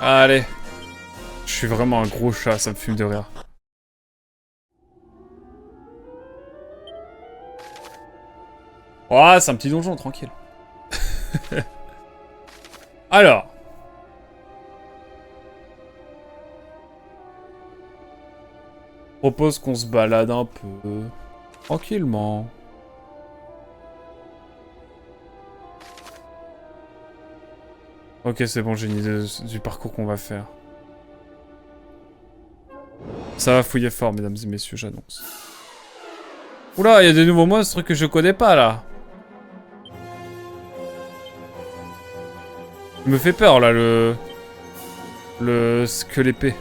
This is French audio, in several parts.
Allez. Je suis vraiment un gros chat, ça me fume de rire. Oh, c'est un petit donjon, tranquille. Alors. Propose qu'on se balade un peu. Tranquillement. Ok, c'est bon, j'ai une idée du parcours qu'on va faire. Ça va fouiller fort, mesdames et messieurs, j'annonce. Oula, il y a des nouveaux monstres que je connais pas, là. Il me fait peur, là, le squelette.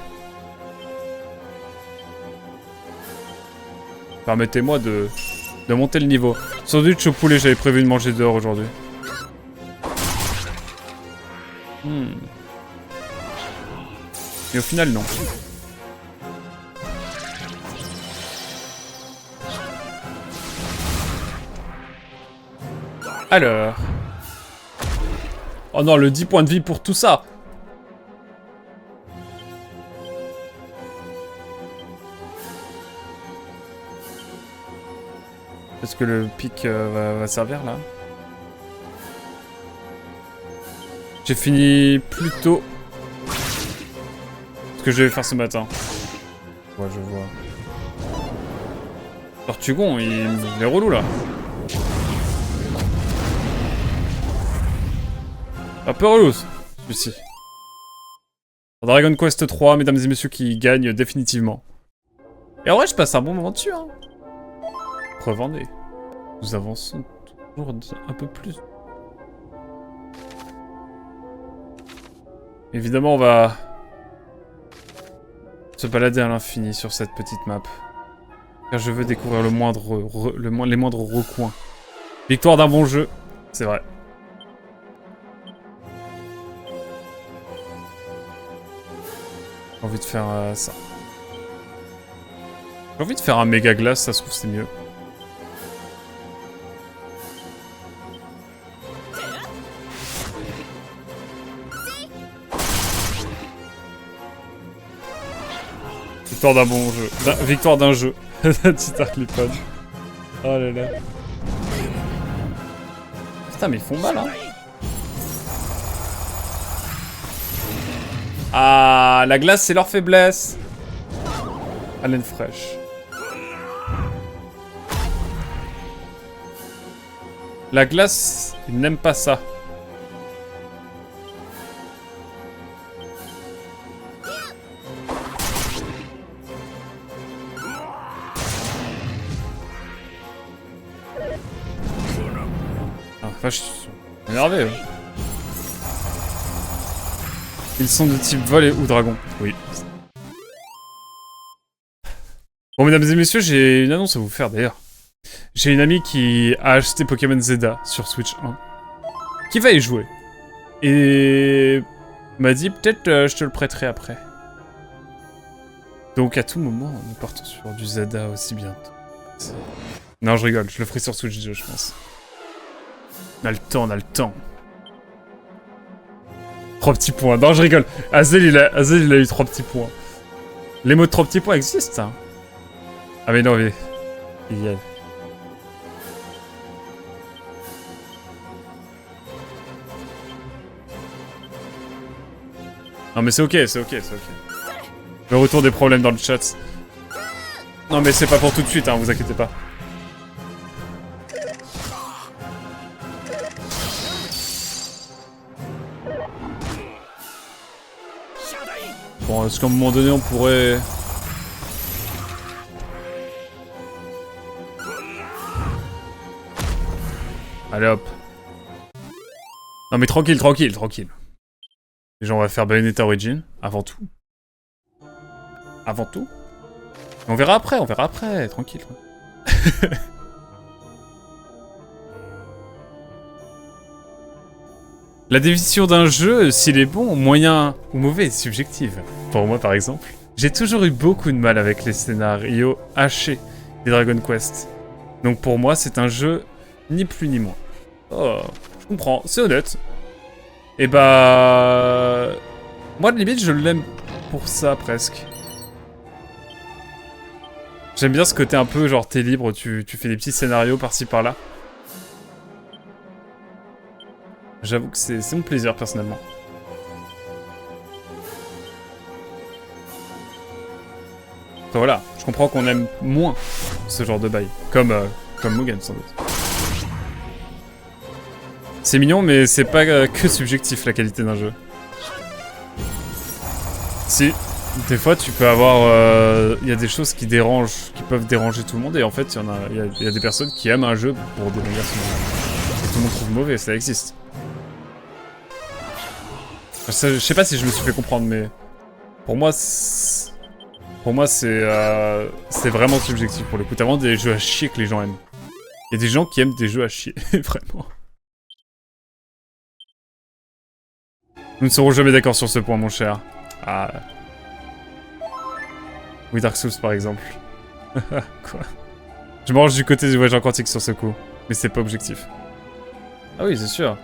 Permettez-moi de monter le niveau. Sandwich au poulet, j'avais prévu de manger dehors aujourd'hui. Mais au final, non. Alors... Oh non, le 10 points de vie pour tout ça. Est-ce que le pic va servir, là? J'ai fini plus tôt. Ce que je devais faire ce matin. Ouais, je vois. Tortugon, il est relou, là. Un peu relou, celui-ci. Dragon Quest 3, mesdames et messieurs, qui gagne définitivement. Et en vrai, je passe un bon moment dessus, hein. Preuve en est. Nous avançons toujours un peu plus. Évidemment, on va se balader à l'infini sur cette petite map. Car je veux découvrir les moindres recoins. Victoire d'un bon jeu, c'est vrai. J'ai envie de faire ça. J'ai envie de faire un méga glace, ça se trouve c'est mieux. Victoire d'un bon jeu. Victoire d'un jeu. Petit Arclipon. Oh là là. Putain, mais ils font mal, hein. Ah, la glace, c'est leur faiblesse. Haleine fraîche. La glace, ils n'aiment pas ça. Ah, vache, ils sont énervés, eux. Ils sont de type vol ou dragon. Oui. Bon, mesdames et messieurs, j'ai une annonce à vous faire d'ailleurs. J'ai une amie qui a acheté Pokémon Zelda sur Switch 1. Qui va y jouer. Et... m'a dit peut-être je te le prêterai après. Donc à tout moment, nous partons sur du Zelda aussi bientôt. Non, je rigole, je le ferai sur Switch 2, je pense. On a le temps, on a le temps. 3 petits points. Non, je rigole. Azel, il a eu 3 petits points. Les mots de 3 petits points existent, hein. Ah mais non, mais... il y a... Non mais c'est ok, c'est ok, c'est ok. Le retour des problèmes dans le chat. Non mais c'est pas pour tout de suite, hein, vous inquiétez pas. Bon, est-ce qu'à un moment donné on pourrait... Allez hop. Non mais tranquille, tranquille, tranquille. Déjà on va faire Bayonetta Origin, avant tout. Avant tout. On verra après, tranquille. La définition d'un jeu, s'il est bon, moyen ou mauvais, est subjective. Pour moi par exemple. J'ai toujours eu beaucoup de mal avec les scénarios hachés des Dragon Quest. Donc pour moi c'est un jeu ni plus ni moins. Oh, je comprends, c'est honnête. Et bah... Moi, de limite, je l'aime pour ça, presque. J'aime bien ce côté un peu, genre, t'es libre, tu fais des petits scénarios par-ci, par-là. J'avoue que c'est mon plaisir, personnellement. Enfin, voilà, je comprends qu'on aime moins ce genre de bail. Comme Mugen, sans doute. C'est mignon, mais c'est pas que subjectif, la qualité d'un jeu. Si, des fois, tu peux avoir... y a des choses qui dérangent, qui peuvent déranger tout le monde, et en fait, il y a des personnes qui aiment un jeu pour des manières similaires. Et tout le monde trouve mauvais, ça existe. Je sais pas si je me suis fait comprendre, mais... Pour moi, c'est vraiment subjectif, pour le coup. T'as vraiment des jeux à chier que les gens aiment. Il y a des gens qui aiment des jeux à chier, vraiment. Nous ne serons jamais d'accord sur ce point, mon cher. Ah... Oui, Dark Souls, par exemple. Quoi? Je me range du côté du voyageur quantique sur ce coup. Mais c'est pas objectif. Ah oui, c'est sûr.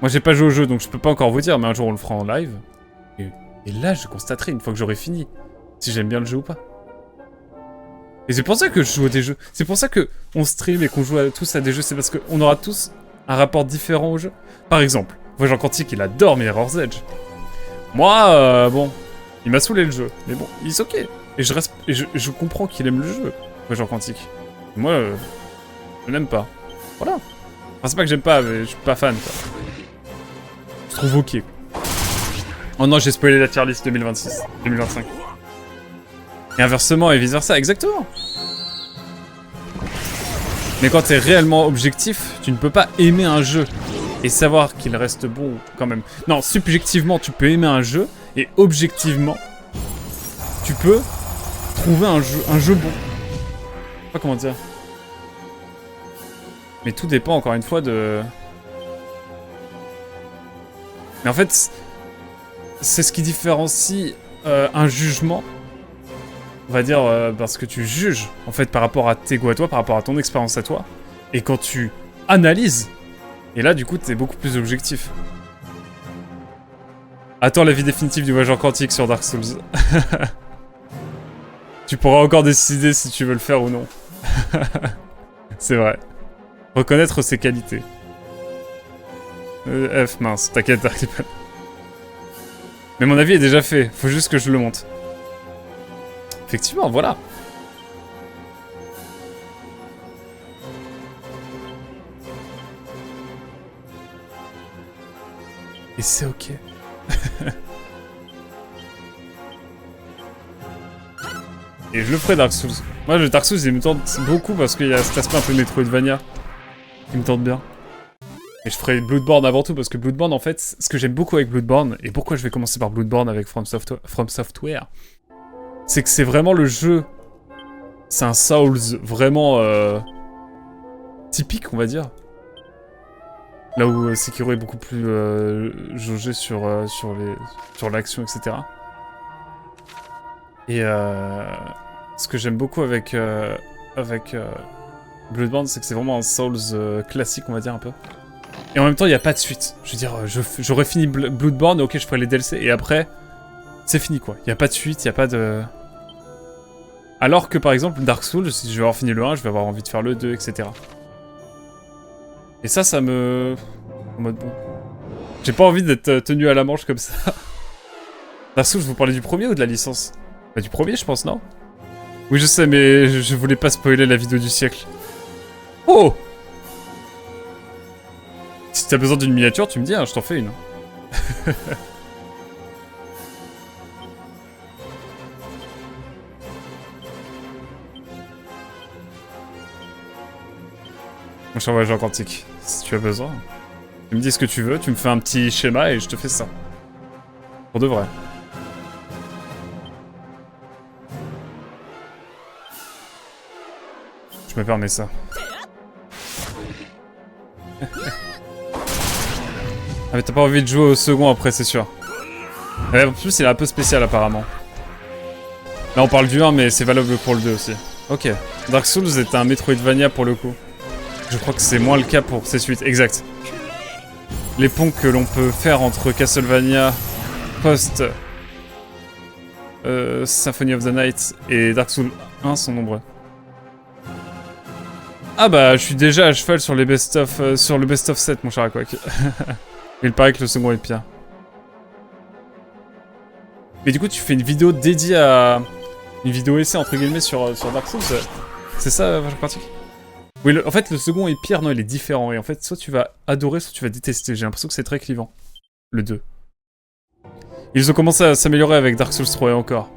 Moi, j'ai pas joué au jeu, donc je peux pas encore vous dire, mais un jour, on le fera en live. Et là, je constaterai, une fois que j'aurai fini, si j'aime bien le jeu ou pas. Et c'est pour ça que je joue à des jeux. C'est pour ça que on stream et qu'on joue tous à des jeux. C'est parce qu'on aura tous un rapport différent au jeu. Par exemple, voyageur quantique, il adore Mirror's Edge. Moi, bon... Il m'a saoulé le jeu, mais bon, il est ok. Et je comprends qu'il aime le jeu, voyageur quantique. Moi, je n'aime pas. Voilà. Enfin, c'est pas que j'aime pas, mais je suis pas fan, quoi. Je trouve ok. Oh non, j'ai spoilé la tier list 2025. Et inversement, et vice versa, exactement. Mais quand t'es réellement objectif, tu ne peux pas aimer un jeu et savoir qu'il reste bon quand même. Non, subjectivement, tu peux aimer un jeu, et objectivement, tu peux trouver un jeu bon. Je sais pas comment dire. Mais tout dépend encore une fois de... Mais en fait, c'est ce qui différencie un jugement. On va dire parce que tu juges, en fait, par rapport à tes goûts à toi, par rapport à ton expérience à toi. Et quand tu analyses, et là, du coup, t'es beaucoup plus objectif. Attends l'avis définitif du voyageur quantique sur Dark Souls. Tu pourras encore décider si tu veux le faire ou non. C'est vrai. Reconnaître ses qualités. F, mince, t'inquiète, t'arrives pas. Mais mon avis est déjà fait, faut juste que je le monte. Effectivement, voilà. Et c'est ok. Et je le ferai Dark Souls. Moi, le Dark Souls, il me tente beaucoup parce qu'il y a cet aspect un peu Metroidvania qui me tente bien. Et je ferai Bloodborne avant tout parce que Bloodborne, en fait, ce que j'aime beaucoup avec Bloodborne, et pourquoi je vais commencer par Bloodborne avec From Software, c'est que c'est vraiment le jeu. C'est un Souls vraiment typique, on va dire. Là où Sekiro est beaucoup plus jaugé sur l'action, etc. Et ce que j'aime beaucoup avec Bloodborne, c'est que c'est vraiment un Souls classique, on va dire un peu. Et en même temps, il n'y a pas de suite. Je veux dire, j'aurais fini Bloodborne, ok, je ferai les DLC, et après, c'est fini quoi. Il n'y a pas de suite, il n'y a pas de... Alors que par exemple, Dark Souls, si je vais avoir fini le 1, je vais avoir envie de faire le 2, etc. Et ça me... En mode bon... J'ai pas envie d'être tenu à la manche comme ça. Dark Souls, vous parlez du premier ou de la licence? Bah du premier, je pense, non? Oui, je sais, mais je voulais pas spoiler la vidéo du siècle. Oh! Si t'as besoin d'une miniature, tu me dis, hein, je t'en fais une. Mon cher voyageur quantique, si tu as besoin, tu me dis ce que tu veux, tu me fais un petit schéma et je te fais ça. Pour de vrai. Je me permets ça. Ah mais t'as pas envie de jouer au second après, c'est sûr. Et en plus, il est un peu spécial apparemment. Là, on parle du 1, mais c'est valable pour le 2 aussi. Ok. Dark Souls est un Metroidvania pour le coup. Je crois que c'est moins le cas pour ces suites. Exact. Les ponts que l'on peut faire entre Castlevania post Symphony of the Night et Dark Souls 1 sont nombreux. Ah bah, je suis déjà à cheval sur les best-of, sur le best-of 7, mon cher Aquac. Mais il paraît que le second est pire. Mais du coup, tu fais une vidéo dédiée à... Une vidéo essai, entre guillemets, sur Dark Souls. C'est ça, vachement pratique. Oui, en fait, le second est pire, non, il est différent. Et en fait, soit tu vas adorer, soit tu vas détester. J'ai l'impression que c'est très clivant. Le 2. Ils ont commencé à s'améliorer avec Dark Souls 3 et encore.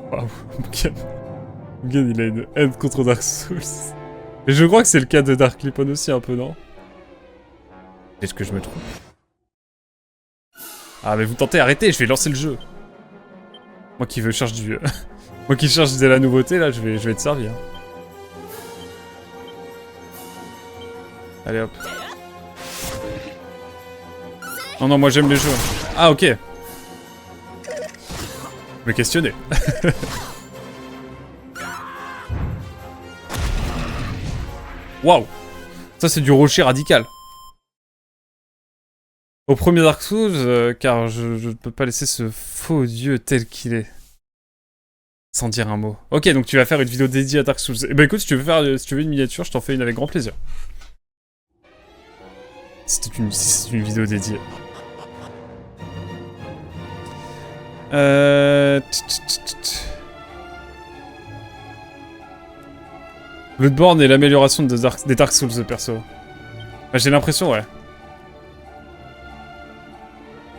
Waouh, Mugen, il a une haine contre Dark Souls. Et je crois que c'est le cas de Dark Lipon aussi, un peu, non? Est-ce que je me trompe? Ah, mais vous tentez, arrêtez, je vais lancer le jeu. Moi qui veux cherche du... Moi qui cherche de la nouveauté, là, je vais te servir. Allez, hop. Non, non, moi j'aime les jeux. Ah, ok. Je me questionnais. Waouh. Ça, c'est du rocher radical. Au premier Dark Souls, car je ne peux pas laisser ce faux dieu tel qu'il est. Sans dire un mot. Ok, donc tu vas faire une vidéo dédiée à Dark Souls. Eh ben écoute, si tu veux une miniature, je t'en fais une avec grand plaisir. Si c'est une vidéo dédiée. Bloodborne et l'amélioration des Dark Souls de perso. Bah, j'ai l'impression, ouais.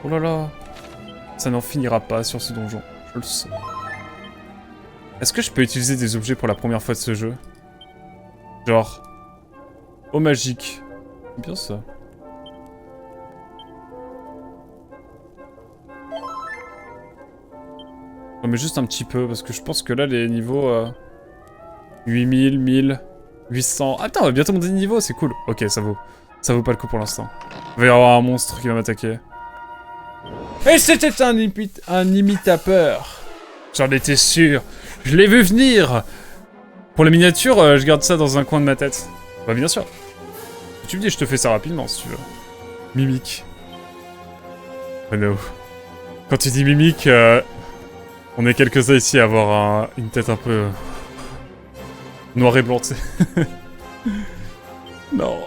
Oh là là. Ça n'en finira pas sur ce donjon. Je le sens. Est-ce que je peux utiliser des objets pour la première fois de ce jeu? Genre... eau magique. Bien ça. Non mais juste un petit peu, parce que je pense que là, les niveaux... 8000, 1000, 800... Ah putain, on va bientôt monter de niveau, c'est cool. Ok, ça vaut pas le coup pour l'instant. Il va y avoir un monstre qui va m'attaquer. Et c'était un imitateur. J'en étais sûr. Je l'ai vu venir. Pour la miniature, je garde ça dans un coin de ma tête. Bah bien sûr. Tu me dis, je te fais ça rapidement si tu veux. Mimique. Oh no. Quand tu dis mimique, on est quelques-uns ici à avoir une tête un peu... noire et blanc, tu sais. Non.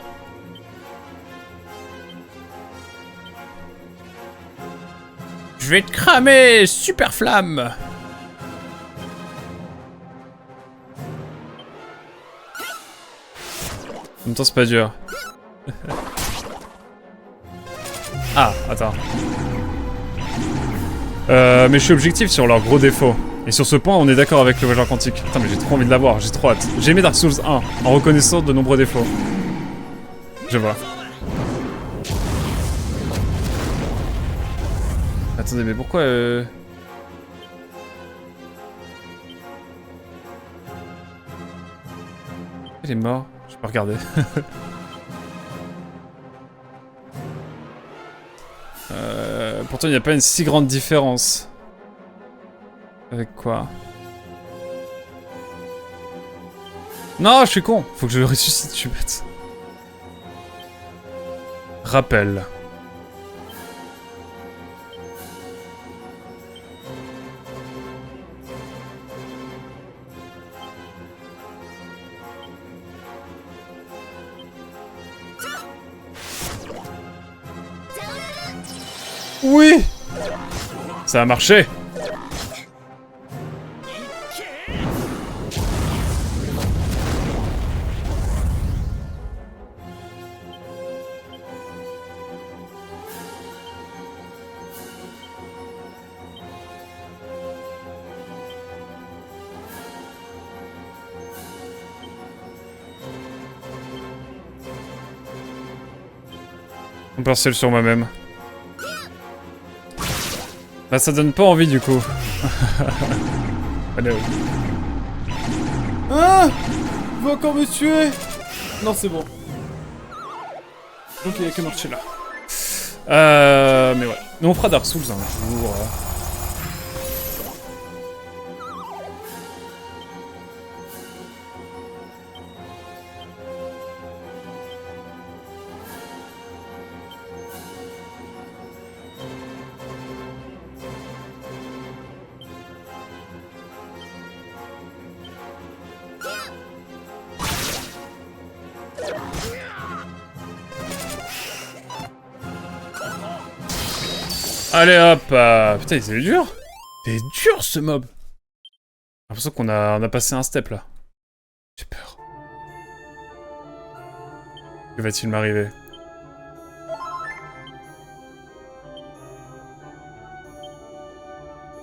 Je vais te cramer, super flamme. En même temps, c'est pas dur. Ah, attends. Mais je suis objectif sur leurs gros défauts. Et sur ce point, on est d'accord avec le voyageur quantique. Putain, mais j'ai trop envie de l'avoir, j'ai trop hâte. J'ai aimé Dark Souls 1, en reconnaissant de nombreux défauts. Je vois. Attendez, mais pourquoi il est mort? Je peux regarder. Pourtant, il n'y a pas une si grande différence. Avec quoi? Non, je suis con. Faut que je le ressuscite, je suis bête. Rappel. Oui! Ça a marché! Un partiel sur moi-même. Bah ça donne pas envie du coup. Allez. Ah! Il va encore me tuer! Non c'est bon. Donc il y a que marcher là. Mais ouais. Mais on fera Dark Souls un jour. Allez hop. Putain, c'est dur. C'est dur ce mob. J'ai l'impression qu'on a passé un step là. J'ai peur. Que va-t-il m'arriver?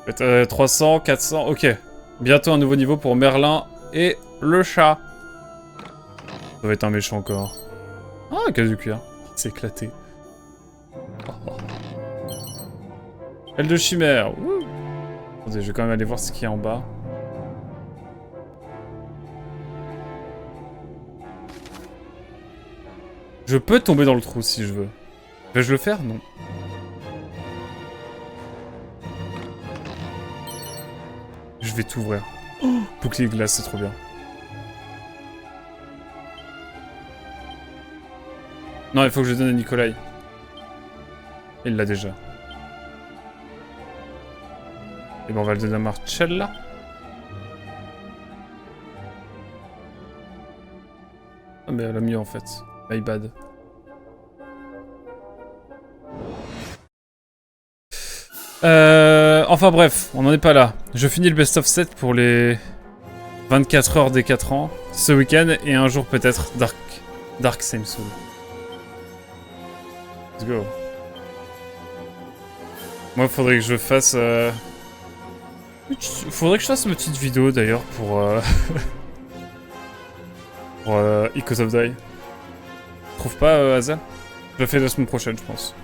Peut-être 300, 400, ok. Bientôt un nouveau niveau pour Merlin et le chat. Ça va être un méchant encore. Ah, casse du cuir. C'est éclaté. Aile de chimère. Ouh. Attendez, je vais quand même aller voir ce qu'il y a en bas. Je peux tomber dans le trou si je veux. Vais-je le faire? Non. Je vais tout ouvrir. Oh, bouclier de glace, c'est trop bien. Non, il faut que je donne à Nikolai. Il l'a déjà. Et ben on va le donner à Marcella. Ah mais elle a mieux en fait. My bad. Enfin bref, on n'en est pas là. Je finis le best of 7 pour les 24 heures des 4 ans ce week-end et un jour peut-être Dark Same Soul. Let's go. Moi faudrait que je fasse faudrait que je fasse une petite vidéo d'ailleurs pour pour Echoes of Die. Tu trouves pas Hazel? Je le fais la semaine prochaine je pense.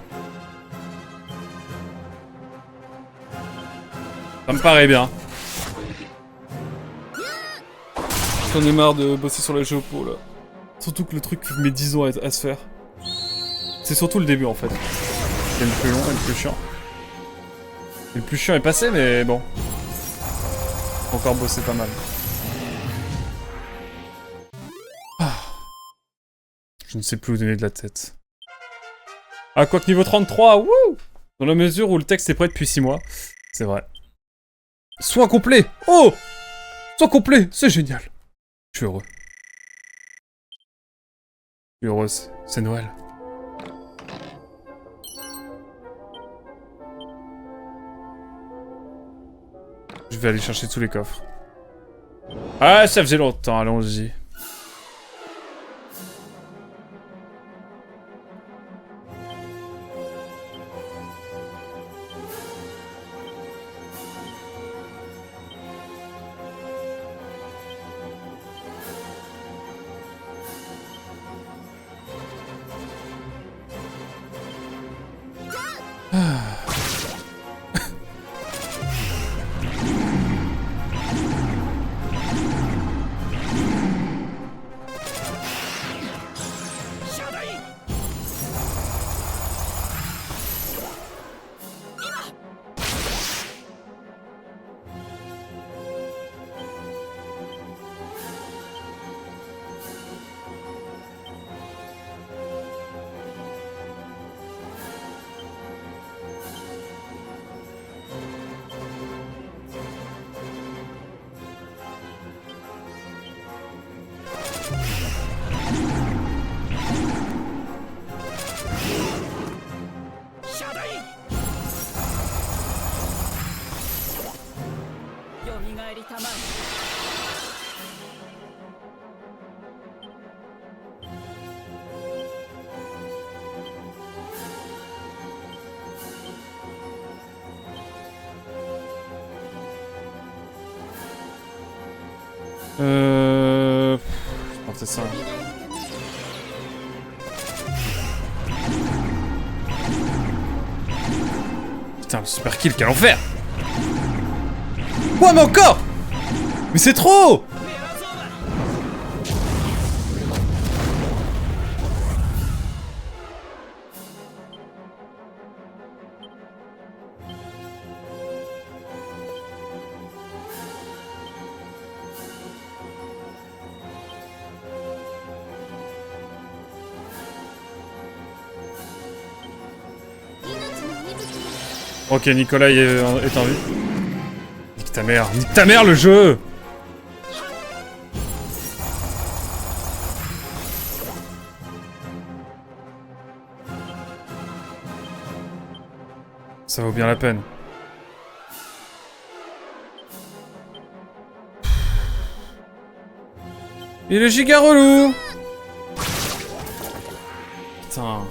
Ça me paraît bien. J'en ai marre de bosser sur la géopo là. Surtout que le truc met 10 ans à se faire. C'est surtout le début en fait. C'est le plus long et le plus chiant. Et le plus chiant est passé mais bon. Faut encore bosser pas mal. Ah. Je ne sais plus où donner de la tête. Ah quoique niveau 33, wouh! Dans la mesure où le texte est prêt depuis 6 mois. C'est vrai. Soin complet! Oh! Soin complet! C'est génial! Je suis heureux. Je suis heureux, c'est Noël. Je vais aller chercher tous les coffres. Ah, ça faisait longtemps, allons-y. Je pensais ça. Putain, le super kill, quel enfer! Ouais, mais encore! Mais c'est trop! Ok, Nicolas est en vue. Nique ta mère le jeu! Ça vaut bien la peine. Il est giga relou. Putain,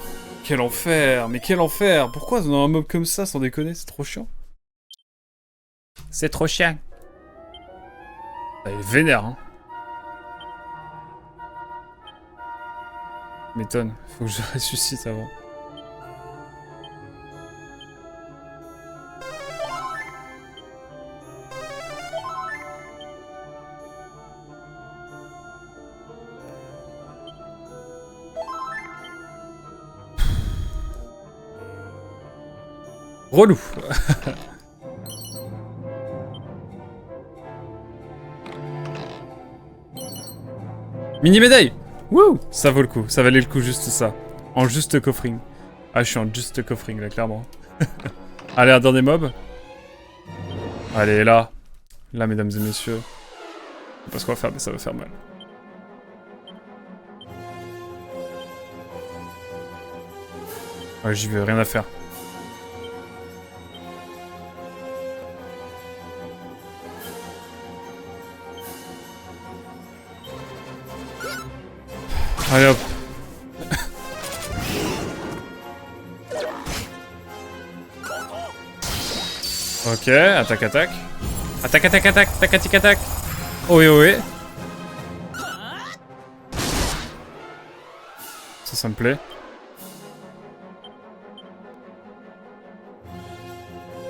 quel enfer, mais quel enfer. Pourquoi on a un mob comme ça, sans déconner, c'est trop chiant. C'est trop chiant. Il est vénère, hein. M'étonne, faut que je ressuscite avant. Relou. Mini médaille. Wouh. Ça vaut le coup, ça valait le coup juste ça. En juste coffring. Ah, je suis en juste coffring là, clairement. Allez, un dernier mob. Allez, là. Là, mesdames et messieurs. Je sais pas ce qu'on va faire, mais ça va faire mal. Ouais, j'y vais, rien à faire. Allez hop. Ok, attaque, attaque. Attaque, attaque, attaque, tac, attaque. Oh, oui. Ça me plaît.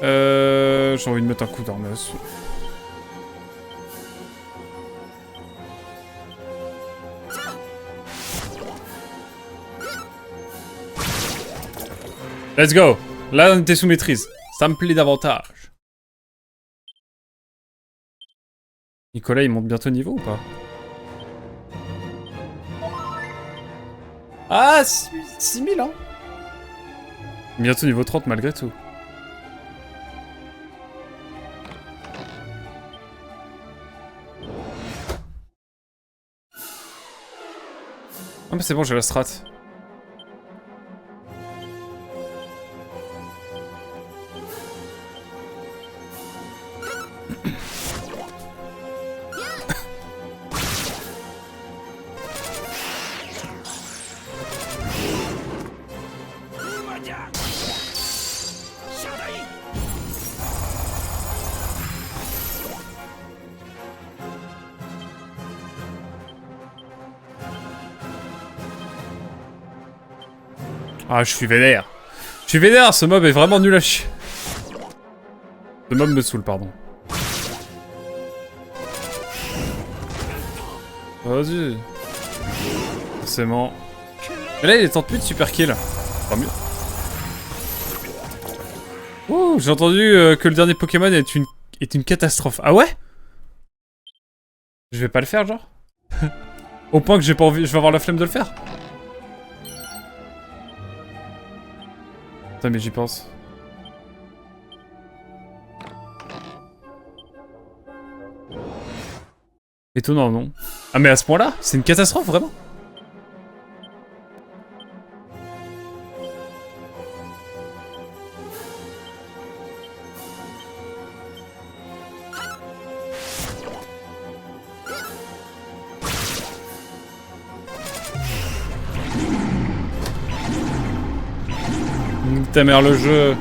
J'ai envie de mettre un coup d'arme là-dessus. Let's go. Là, on était sous maîtrise. Ça me plaît davantage. Nicolas, il monte bientôt niveau ou pas? Ah, 6000 hein. Bientôt niveau 30 malgré tout. Ah mais c'est bon, j'ai la strat. Ah, je suis vénère. Je suis vénère, ce mob est vraiment nul à chier. Ce mob me saoule, pardon. Vas-y. Forcément. Mais là, il est temps de super kill. Tant mieux. Oh, j'ai entendu que le dernier Pokémon est une catastrophe. Ah ouais? Je vais pas le faire, genre? Au point que j'ai pas envie, je vais avoir la flemme de le faire. Putain, mais j'y pense. Étonnant, non? Ah, mais à ce point-là? C'est une catastrophe, vraiment? Ta mère le jeu.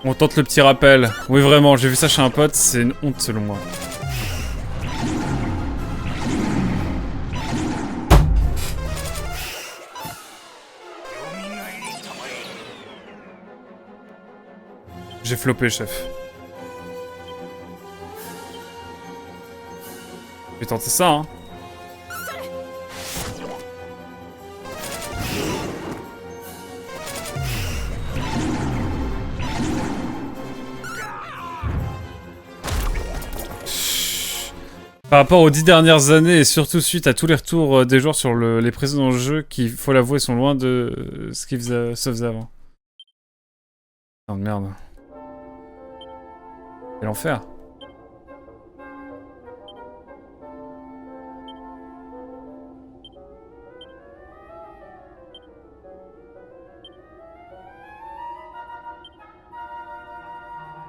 On tente le petit rappel. Oui, vraiment, j'ai vu ça chez un pote, c'est une honte selon moi. J'ai floppé, chef. Je vais tenter ça, hein. Par rapport aux 10 dernières années et surtout suite à tous les retours des joueurs sur les précédents jeux qui, faut l'avouer, sont loin de ce qui se faisait avant. Oh merde. Quel enfer.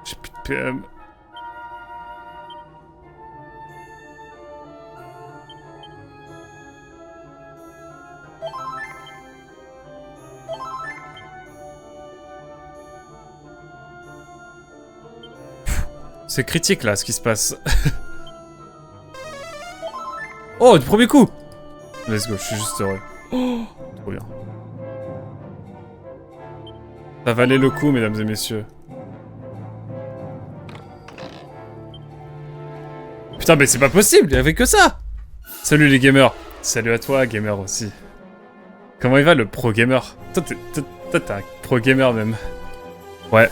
J'ai plus de PM. C'est critique là ce qui se passe. Oh, du premier coup. Let's go, je suis juste heureux. Oh, trop bien. Ça valait le coup, mesdames et messieurs. Putain, mais c'est pas possible, il y avait que ça. Salut les gamers. Salut à toi, gamer aussi. Comment il va le pro gamer? Toi, t'es un pro gamer même. Ouais.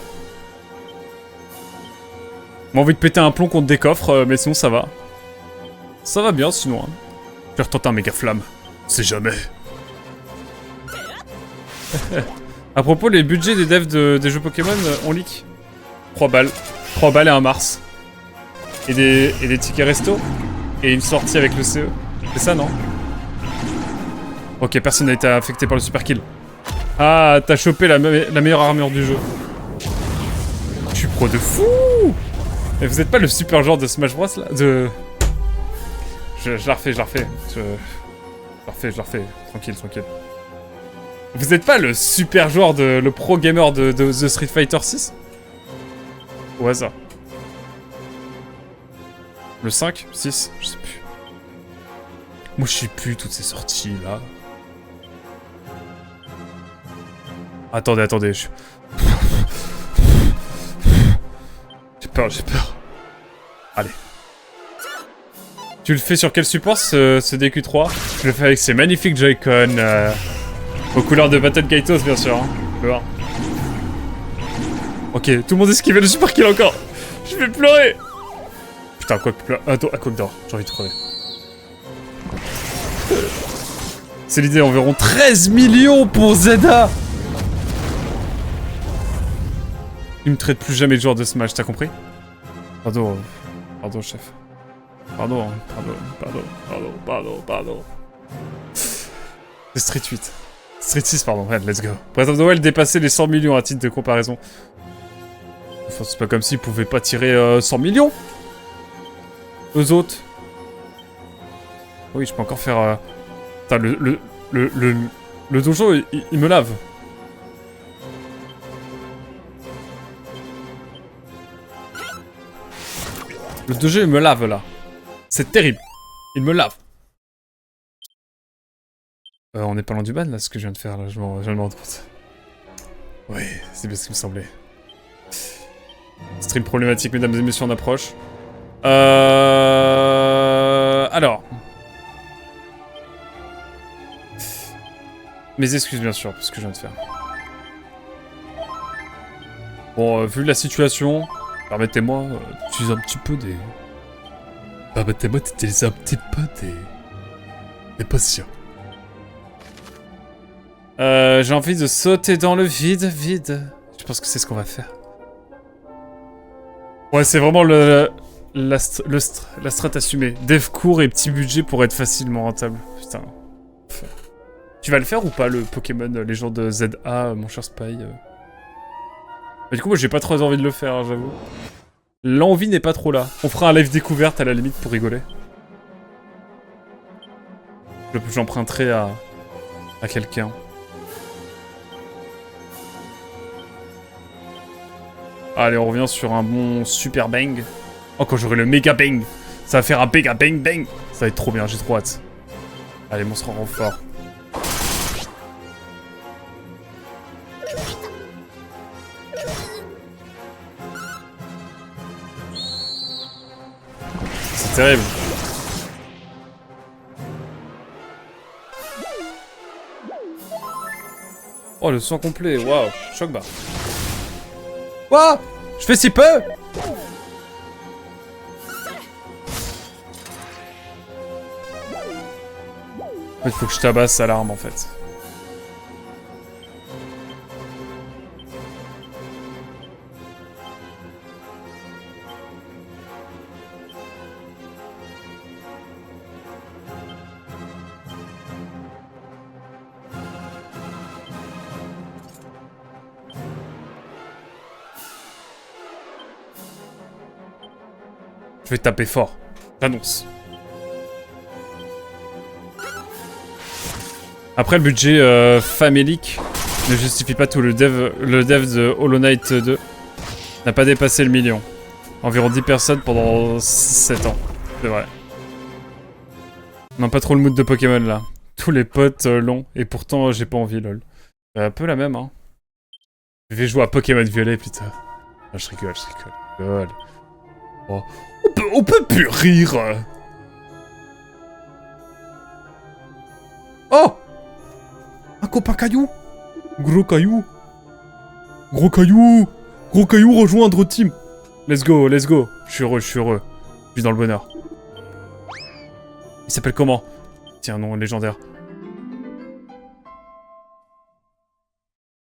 J'ai envie de péter un plomb contre des coffres, mais sinon ça va. Ça va bien sinon. Hein. Je vais retenter un méga flamme. C'est jamais. À propos, les budgets des devs des jeux Pokémon, on leak. 3 balles. 3 balles et un Mars. Et des tickets resto. Et une sortie avec le CE. C'est ça, non? Ok, personne n'a été affecté par le super kill. Ah, t'as chopé la meilleure armure du jeu. Je suis pro de fou. Mais vous êtes pas le super genre de Smash Bros là? Je la refais. Je la refais. Tranquille. Vous êtes pas le super joueur le pro gamer de The Street Fighter 6? Au hasard. Le 5? 6? Je sais plus. Moi je sais plus toutes ces sorties là. Attendez. J'ai peur. Allez. Tu le fais sur quel support ce DQ3? Je le fais avec ces magnifiques Joy-Con aux couleurs de Battle Kaitos bien sûr. Hein. Tu vois. Ok, tout le monde esquive le super kill encore. Je vais pleurer. Putain, quoi que pleurer. Attends, à quoi que d'or. J'ai envie de crever. C'est l'idée, environ 13 millions pour Zelda. Il me traite plus jamais de joueur de Smash, t'as compris? Pardon, chef. Pardon. C'est Street 8. Street 6, pardon, ouais, let's go. Breath of the Wild dépassait les 100 millions à titre de comparaison. Enfin, c'est pas comme s'ils pouvaient pas tirer 100 millions. Eux autres. Oui, je peux encore faire... Putain, le dojo, il me lave. Le dojo, il me lave, là. C'est terrible. Il me lave. On est pas loin du ban, là, ce que je viens de faire, là. Je viens de me rendre compte. Oui, c'est bien ce qui me semblait. Stream problématique, mesdames et messieurs, on approche. Alors. Mes excuses, bien sûr, pour ce que je viens de faire. Bon, vu la situation, permettez-moi, tu es un petit peu des... Permettez-moi d'utiliser un petit peu des potions. J'ai envie de sauter dans le vide. Je pense que c'est ce qu'on va faire. Ouais, c'est vraiment la strat assumée. Dev court et petit budget pour être facilement rentable. Putain. Tu vas le faire ou pas, le Pokémon Légende ZA, mon cher Spy? Mais du coup, moi, j'ai pas trop envie de le faire, hein, j'avoue. L'envie n'est pas trop là. On fera un live découverte à la limite pour rigoler. J'emprunterai à quelqu'un. Allez, on revient sur un bon super bang. Oh, quand j'aurai le méga bang, ça va faire un méga bang bang. Ça va être trop bien, j'ai trop hâte. Allez, monstre en renfort. C'est terrible. Oh, le soin complet, waouh, choc bas. Waouh, je fais si peu. En fait, faut que je tabasse à l'arme, en fait. Je vais taper fort. J'annonce. Après, le budget famélique ne justifie pas tout. Le dev de Hollow Knight 2 n'a pas dépassé le million. Environ 10 personnes pendant 7 ans. C'est vrai. Non, pas trop le mood de Pokémon, là. Tous les potes l'ont, et pourtant, j'ai pas envie, lol. Un peu la même, hein. Je vais jouer à Pokémon Violet, putain. Ah, je rigole, je rigole. Oh. On peut plus rire. Oh, un copain caillou. Gros caillou. Gros caillou. Gros caillou, rejoindre team. Let's go, let's go. Je suis heureux, je suis heureux. Je suis dans le bonheur. Il s'appelle comment? Tiens, nom légendaire.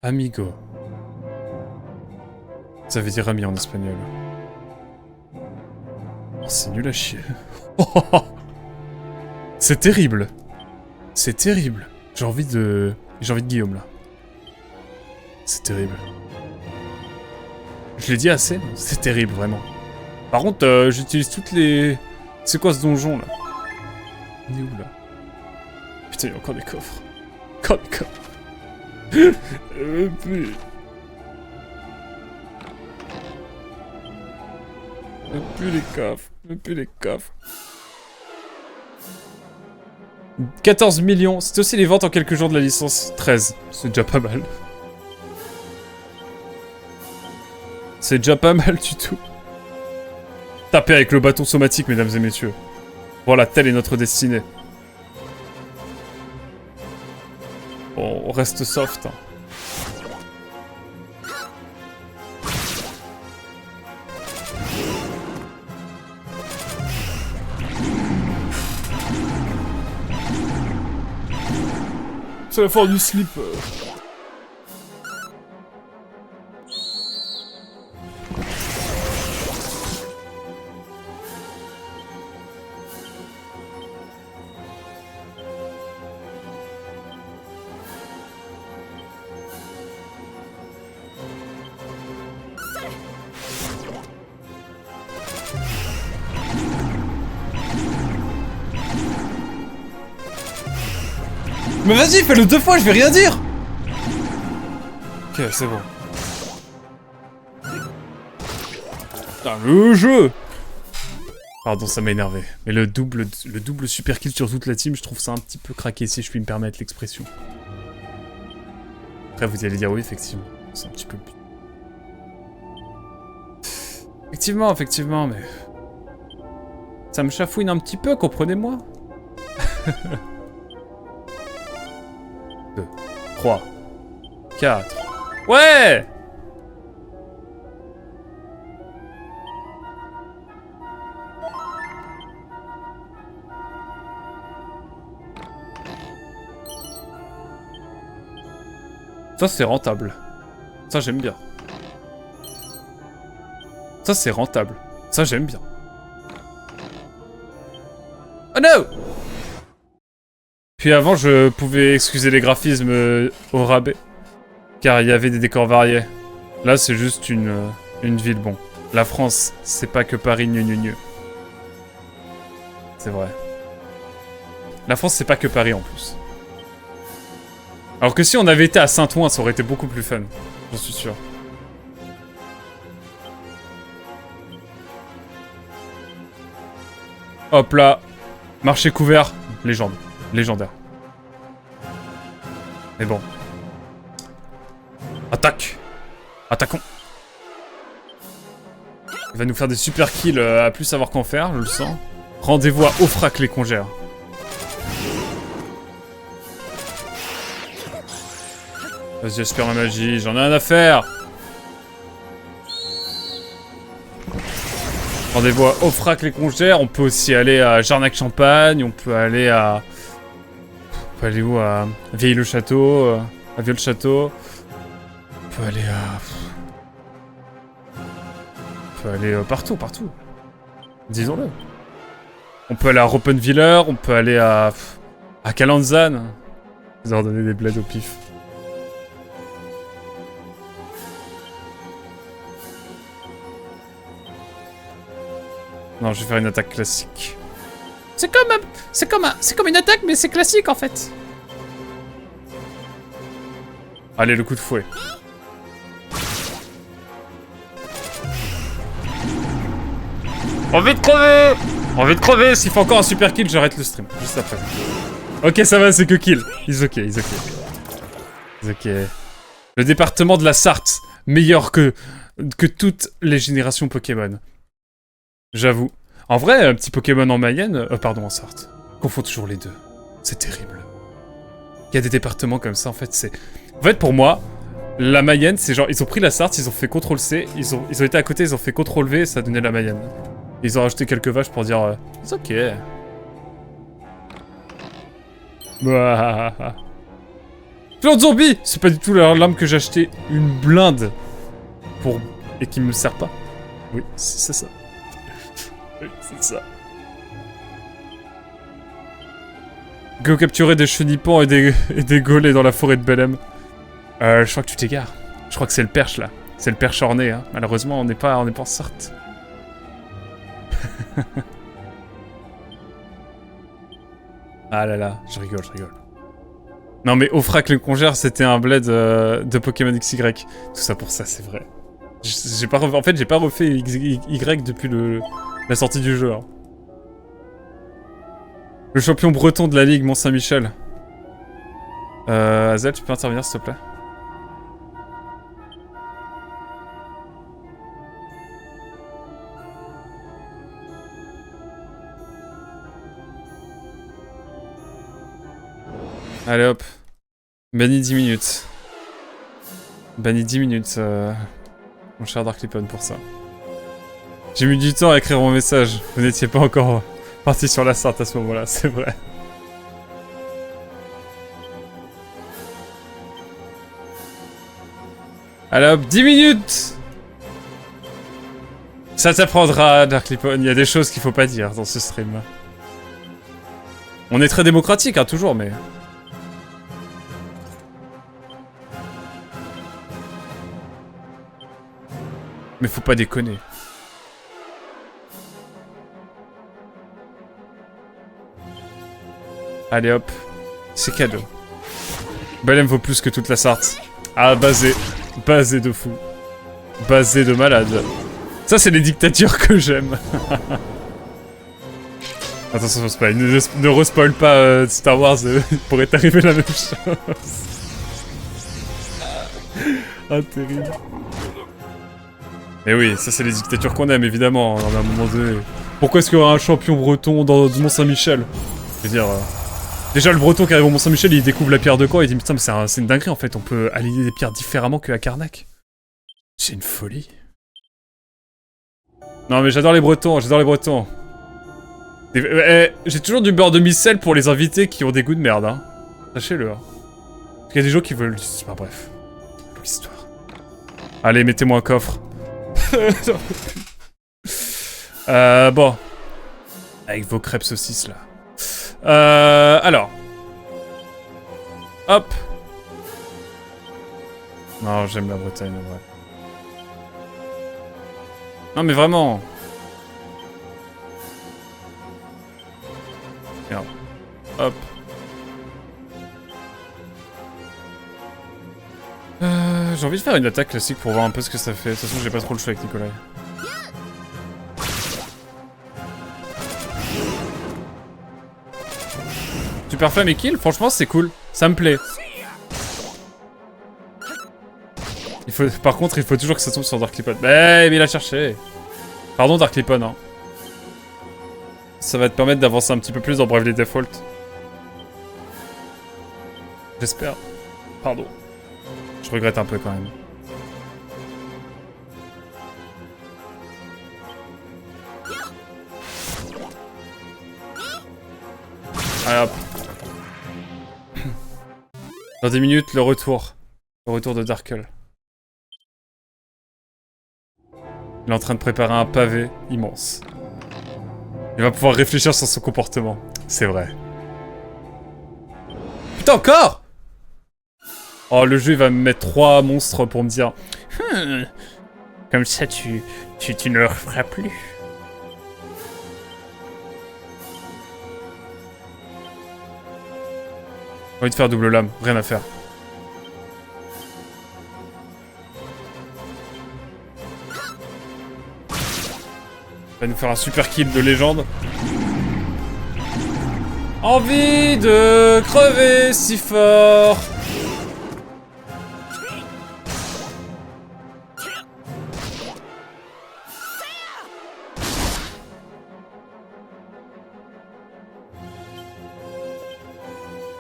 Amigo. Ça veut dire ami en espagnol. Oh, c'est nul à chier. C'est terrible. C'est terrible. J'ai envie de Guillaume, là. C'est terrible. Je l'ai dit assez, c'est terrible, vraiment. Par contre, j'utilise toutes les... C'est quoi ce donjon, là? On est où, là? Putain, il y a encore des coffres. Encore des coffres. Plus les coffres. Plus les coffres. 14 millions. C'est aussi les ventes en quelques jours de la licence 13. C'est déjà pas mal. C'est déjà pas mal du tout. Tapez avec le bâton somatique, mesdames et messieurs. Voilà, telle est notre destinée. On reste soft. Hein. C'est la force du slip. Mais vas-y, fais-le 2 fois, je vais rien dire. Ok, c'est bon. Putain, le jeu. Pardon, ça m'a énervé. Mais le double super kill sur toute la team, je trouve ça un petit peu craqué, si je puis me permettre l'expression. Après, vous allez dire oui, effectivement. C'est un petit peu... Effectivement, mais... Ça me chafouine un petit peu, comprenez-moi. 2, 3, 4... Ouais! Ça, c'est rentable. Ça, j'aime bien. Ça, c'est rentable. Ça, j'aime bien. Oh no! Puis avant, je pouvais excuser les graphismes au rabais. Car il y avait des décors variés. Là, c'est juste une ville, bon. La France, c'est pas que Paris, C'est vrai. La France, c'est pas que Paris, en plus. Alors que si on avait été à Saint-Ouen, ça aurait été beaucoup plus fun. J'en suis sûr. Hop là. Marché couvert. Légende. Légendaire. Mais bon. Attaque. Attaquons. Il va nous faire des super kills à plus savoir qu'en faire, je le sens. Rendez-vous à Offrac les congères. Vas-y, j'espère ma magie, j'en ai rien à faire. Rendez-vous à Offrac les congères, on peut aussi aller à Jarnac-Champagne, on peut aller à... On peut aller où? À Vieille-le-Château, à Vieux-le-Château. On peut aller à... On peut aller partout, partout. Disons-le. On peut aller à Ropenwiller, on peut aller à Calanzan. Ils ont donné des bleds au pif. Non, je vais faire une attaque classique. C'est comme une attaque, mais c'est classique en fait. Allez, le coup de fouet. Envie de crever! Envie de crever! S'il faut encore un super kill, j'arrête le stream. Juste après. Ok, ça va, c'est que kill. He's ok, he's ok. He's ok. Le département de la Sarthe. Meilleur que toutes les générations Pokémon. J'avoue. En vrai, un petit Pokémon en Mayenne... pardon, en Sarthe. On confond toujours les deux. C'est terrible. Il y a des départements comme ça, en fait, c'est... En fait, pour moi, la Mayenne, c'est genre... Ils ont pris la Sarthe, ils ont fait CTRL-C, ils ont été à côté, ils ont fait CTRL-V, et ça donnait la Mayenne. Et ils ont rajouté quelques vaches pour dire... c'est ok. Fleur de zombie! C'est pas du tout l'arme que j'ai acheté une blinde pour... et qui me sert pas. Oui, c'est ça. Oui, c'est ça. Go capturer des chenipans et des golets dans la forêt de Belém. Je crois que tu t'égares. Je crois que c'est le perche là. C'est le perche orné, hein. Malheureusement, on n'est pas en sorte. Ah là là, je rigole. Non mais Ofrak le congère, c'était un bled de Pokémon XY. Tout ça pour ça, c'est vrai. En fait, j'ai pas refait Y depuis la sortie du jeu. Hein. Le champion breton de la Ligue, Mont-Saint-Michel. Azel, tu peux intervenir s'il te plaît? Allez hop. Banni 10 minutes. Banni 10 minutes, mon cher Darklipon, pour ça. J'ai mis du temps à écrire mon message. Vous n'étiez pas encore parti sur la Sarthe à ce moment-là, c'est vrai. Allez hop, 10 minutes! Ça t'apprendra, Darklipon. Il y a des choses qu'il faut pas dire dans ce stream. On est très démocratique, hein, toujours, mais... Mais faut pas déconner. Allez hop. C'est cadeau. Belém vaut plus que toute la Sarthe. Ah, basé. Basé de fou. Basé de malade. Ça, c'est les dictatures que j'aime. Attention, spoil. Ne respoil pas Star Wars. Il pourrait t'arriver la même chose. Ah, terrible. Mais oui, ça c'est les dictatures qu'on aime, évidemment, à un moment donné. Pourquoi est-ce qu'il y aura un champion breton dans Mont-Saint-Michel? Je veux dire... Déjà, le breton qui arrive au Mont-Saint-Michel, il découvre la pierre de quoi? Il dit, putain, mais c'est une dinguerie, en fait. On peut aligner des pierres différemment qu'à Karnak. C'est une folie. Non, mais j'adore les bretons, J'ai toujours du beurre de micelle pour les invités qui ont des goûts de merde, hein. Sachez-le, hein. Parce qu'il y a des gens qui veulent... Enfin, bref. L'histoire. Allez, mettez-moi un coffre. Bon. Avec vos crêpes saucisses, là. Alors. Hop. Non, j'aime la Bretagne, en vrai. Non, mais vraiment. Merde. Hop. J'ai envie de faire une attaque classique pour voir un peu ce que ça fait. De toute façon, j'ai pas trop le choix avec Nikolai. Super flamme et kill, franchement, c'est cool. Ça me plaît. Par contre, il faut toujours que ça tombe sur Darklipon. Mais il a cherché. Pardon, Darklipon, hein. Ça va te permettre d'avancer un petit peu plus dans Bravely Default. J'espère. Pardon. Je regrette un peu quand même. Allez hop. Dans 10 minutes, le retour. Le retour de Darkle. Il est en train de préparer un pavé immense. Il va pouvoir réfléchir sur son comportement. C'est vrai. Putain, encore! Oh, le jeu, il va me mettre 3 monstres pour me dire... Comme ça, tu ne le referas plus. J'ai envie de faire double lame, rien à faire. Il va nous faire un super kill de légende. Envie de crever si fort.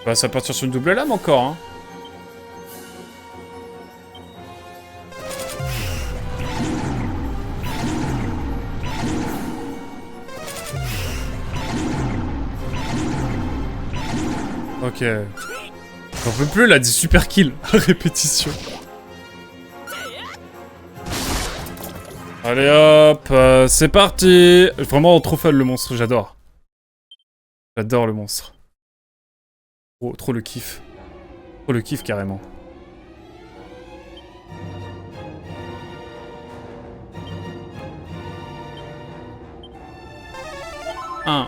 Bah, ça part sur une double lame encore, hein. Ok. J'en peux plus là, des super kills à répétition. Allez hop, c'est parti. Vraiment trop fun le monstre, j'adore. J'adore le monstre. Trop le kiff. Trop le kiff carrément.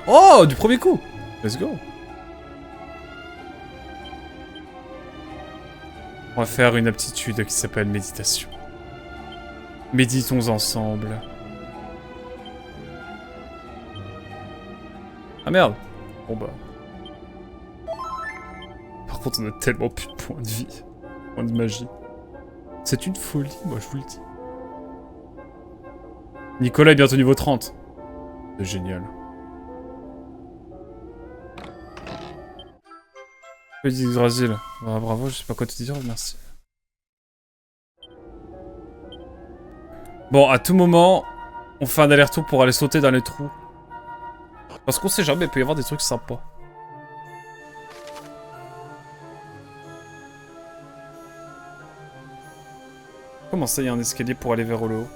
Oh, du premier coup. Let's go. On va faire une aptitude qui s'appelle méditation. Méditons ensemble. Ah merde. Bon bah. Par contre, on a tellement plus de points de vie. Points de magie. C'est une folie, moi je vous le dis. Nicolas est bientôt niveau 30. C'est génial. Petit Yggdrasil. Ah, bravo, je sais pas quoi te dire, merci. Bon, à tout moment, on fait un aller-retour pour aller sauter dans les trous. Parce qu'on sait jamais, il peut y avoir des trucs sympas. Comment ça, il y a un escalier pour aller vers le haut?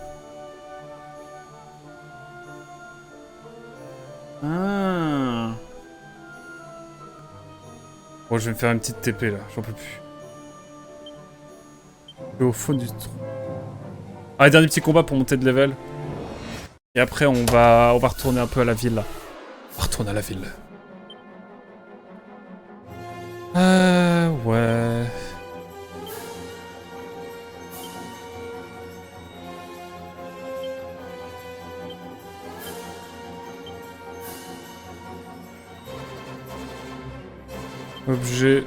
Ah. Bon, je vais me faire une petite TP là, j'en peux plus. Et au fond du trou. Ah, dernier petit combat pour monter de level. Et après, on va retourner un peu à la ville là. On va retourner à la ville. Ouais. Objet.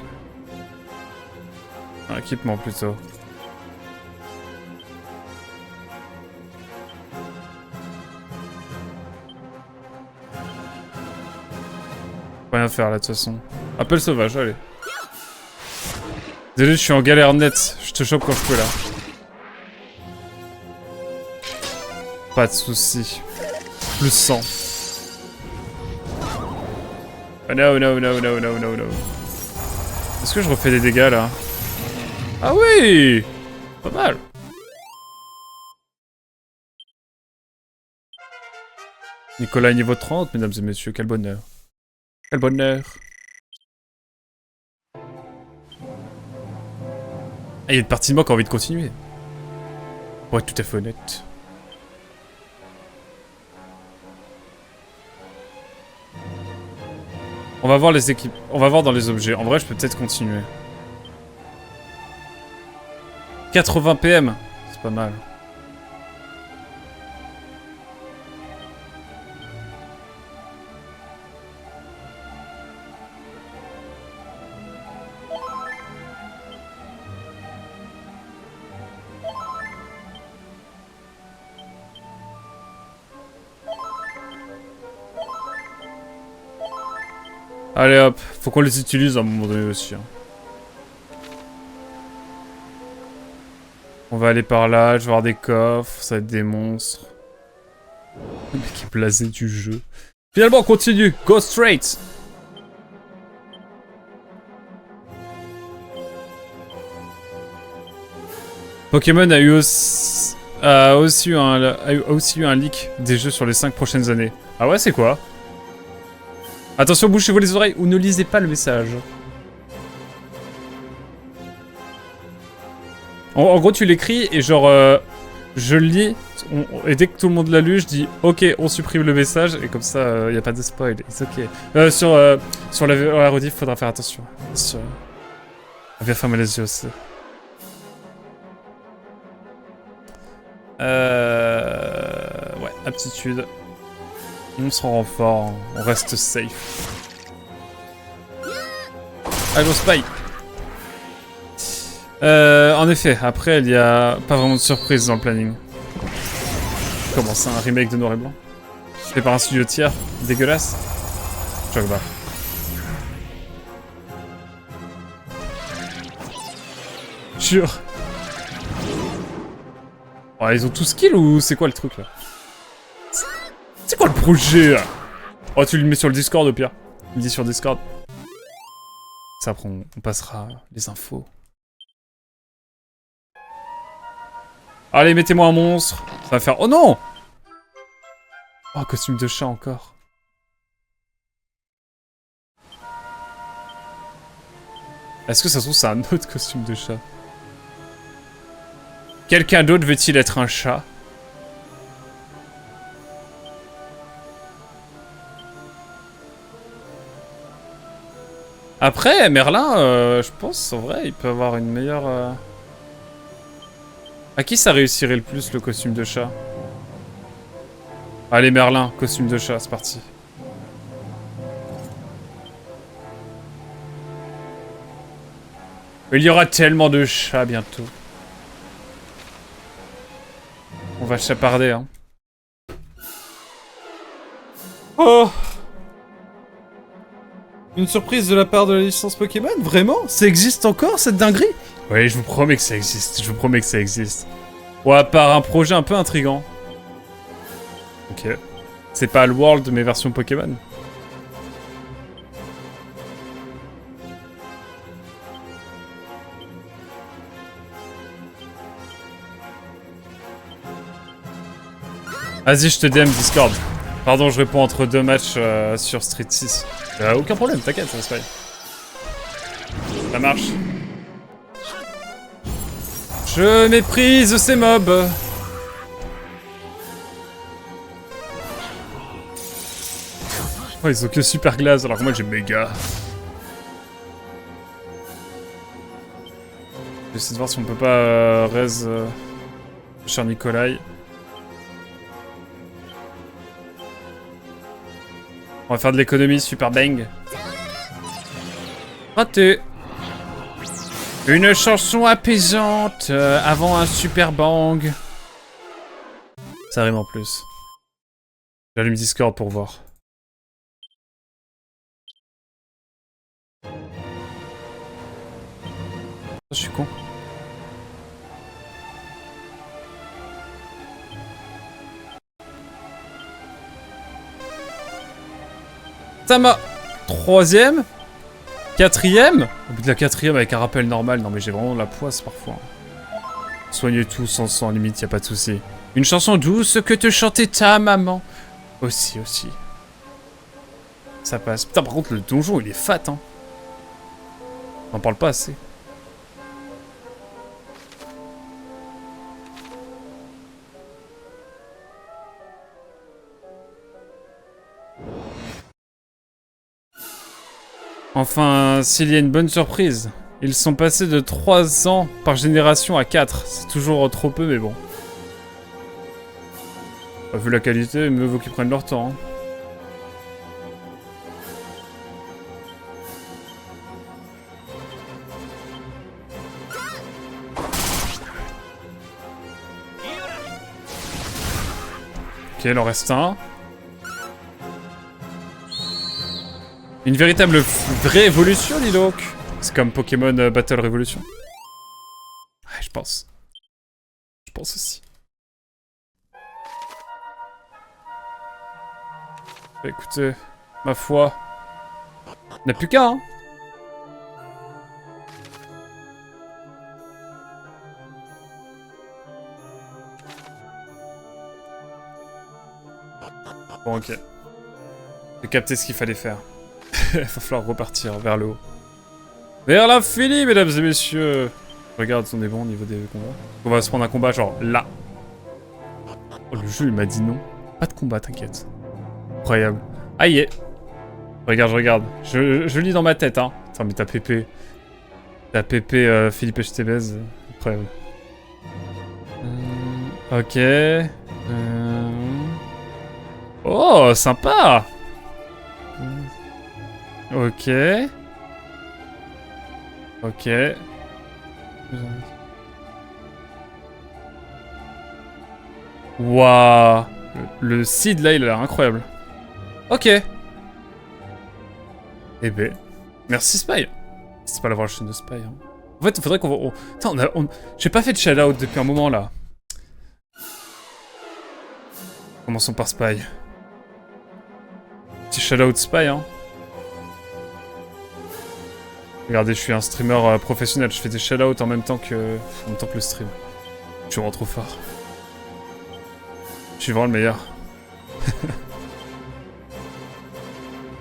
Ah, équipement plutôt. Rien faire là de toute façon. Appel sauvage, allez. Désolé, je suis en galère nette. Je te chope quand je peux là. Pas de soucis. Plus 100. Oh no, no, no, no, no, no, no. Est-ce que je refais des dégâts là? Ah oui! Pas mal. Nicolas est niveau 30, mesdames et messieurs, quel bonheur. Quel bonheur. Ah, il y a une partie de moi qui a envie de continuer. Pour être tout à fait honnête. On va voir les équipes. On va voir dans les objets. En vrai, je peux peut-être continuer. 80 PM. C'est pas mal. Allez hop, faut qu'on les utilise à un moment donné aussi. Hein. On va aller par là, je vais voir des coffres, ça va être des monstres. Le mec est blasé du jeu. Finalement, on continue, go straight. Pokémon a aussi eu un leak des jeux sur les 5 prochaines années. Ah ouais, c'est quoi? Attention, bouchez-vous les oreilles ou ne lisez pas le message. En gros, tu l'écris et genre, je le lis, et dès que tout le monde l'a lu, je dis ok, on supprime le message, et comme ça, y a pas de spoil, c'est ok. Sur la rediff, faudra faire attention. Bien fermer les yeux aussi. Ouais, aptitude. On se rend fort, on reste safe. Allô, Spy. En effet, après, il y a pas vraiment de surprise dans le planning. Comment ça, un remake de Noir et Blanc? Fait par un studio tiers, dégueulasse. Choc bas. Jure. Oh, ils ont tout skill ou c'est quoi le truc là? C'est quoi le projet là? Oh, tu le mets sur le Discord au pire. Il me dit sur Discord. Ça, après, on passera les infos. Allez, mettez-moi un monstre. Ça va faire... Oh non! Oh, costume de chat encore. Est-ce que ça se trouve c'est un autre costume de chat? Quelqu'un d'autre veut-il être un chat? Après, Merlin, je pense, en vrai, il peut avoir une meilleure... À qui ça réussirait le plus, le costume de chat? Allez, Merlin, costume de chat, c'est parti. Il y aura tellement de chats bientôt. On va chaparder, hein. Oh! Une surprise de la part de la licence Pokémon? Vraiment? Ça existe encore, cette dinguerie? Oui, je vous promets que ça existe. Je vous promets que ça existe. Ou à part un projet un peu intriguant. Ok. C'est pas le World, mais version Pokémon. Vas-y, je te DM Discord. Pardon, je réponds entre deux matchs sur Street 6. Aucun problème, t'inquiète, ça se fait. Ça marche. Je méprise ces mobs. Oh, ils ont que super glace alors que moi j'ai méga. J'essaie de voir si on peut pas raise cher Nikolai. On va faire de l'économie, super bang. Raté. Une chanson apaisante avant un super bang. Ça rime en plus. J'allume Discord pour voir. Je suis con. Sama, troisième, quatrième. Au bout de la quatrième avec un rappel normal. Non mais j'ai vraiment de la poisse parfois. Soignez tout sans limite, y a pas de souci. Une chanson douce que te chantait ta maman. Aussi. Ça passe. Putain par contre le donjon il est fat hein. On en parle pas assez. Enfin, s'il y a une bonne surprise. Ils sont passés de 3 ans par génération à 4. C'est toujours trop peu, mais bon. Vu la qualité, mieux vaut qu'ils prennent leur temps. Hein. Ok, il en reste un. Une véritable vraie évolution, dis donc. C'est comme Pokémon Battle Revolution. Ouais, je pense. Je pense aussi. Bah, écoutez, ma foi, on n'a plus qu'un, hein. Bon, ok. J'ai capté ce qu'il fallait faire. Il va falloir repartir vers le haut. Vers l'infini, mesdames et messieurs. Regarde, on est bon au niveau des combats. On va se prendre un combat genre là. Oh, le jeu, il m'a dit non. Pas de combat, t'inquiète. Incroyable. Aïe. Regarde, je regarde. Je lis dans ma tête, hein. Attends, mais t'as PP. T'as PP Philippe HTBZ. Incroyable. Ok. Oh, sympa. Ok. Ok. Waouh. Le seed là, il a l'air incroyable. Ok. Eh ben, merci Spy. C'est pas l'avoir la chaîne de Spy. Hein. En fait, il faudrait qu'on... Attends, j'ai pas fait de shout-out depuis un moment là. Commençons par Spy. Petit shout-out Spy, hein. Regardez, je suis un streamer professionnel, je fais des shout-outs en même temps que le stream. Je suis vraiment trop fort. Je suis vraiment le meilleur.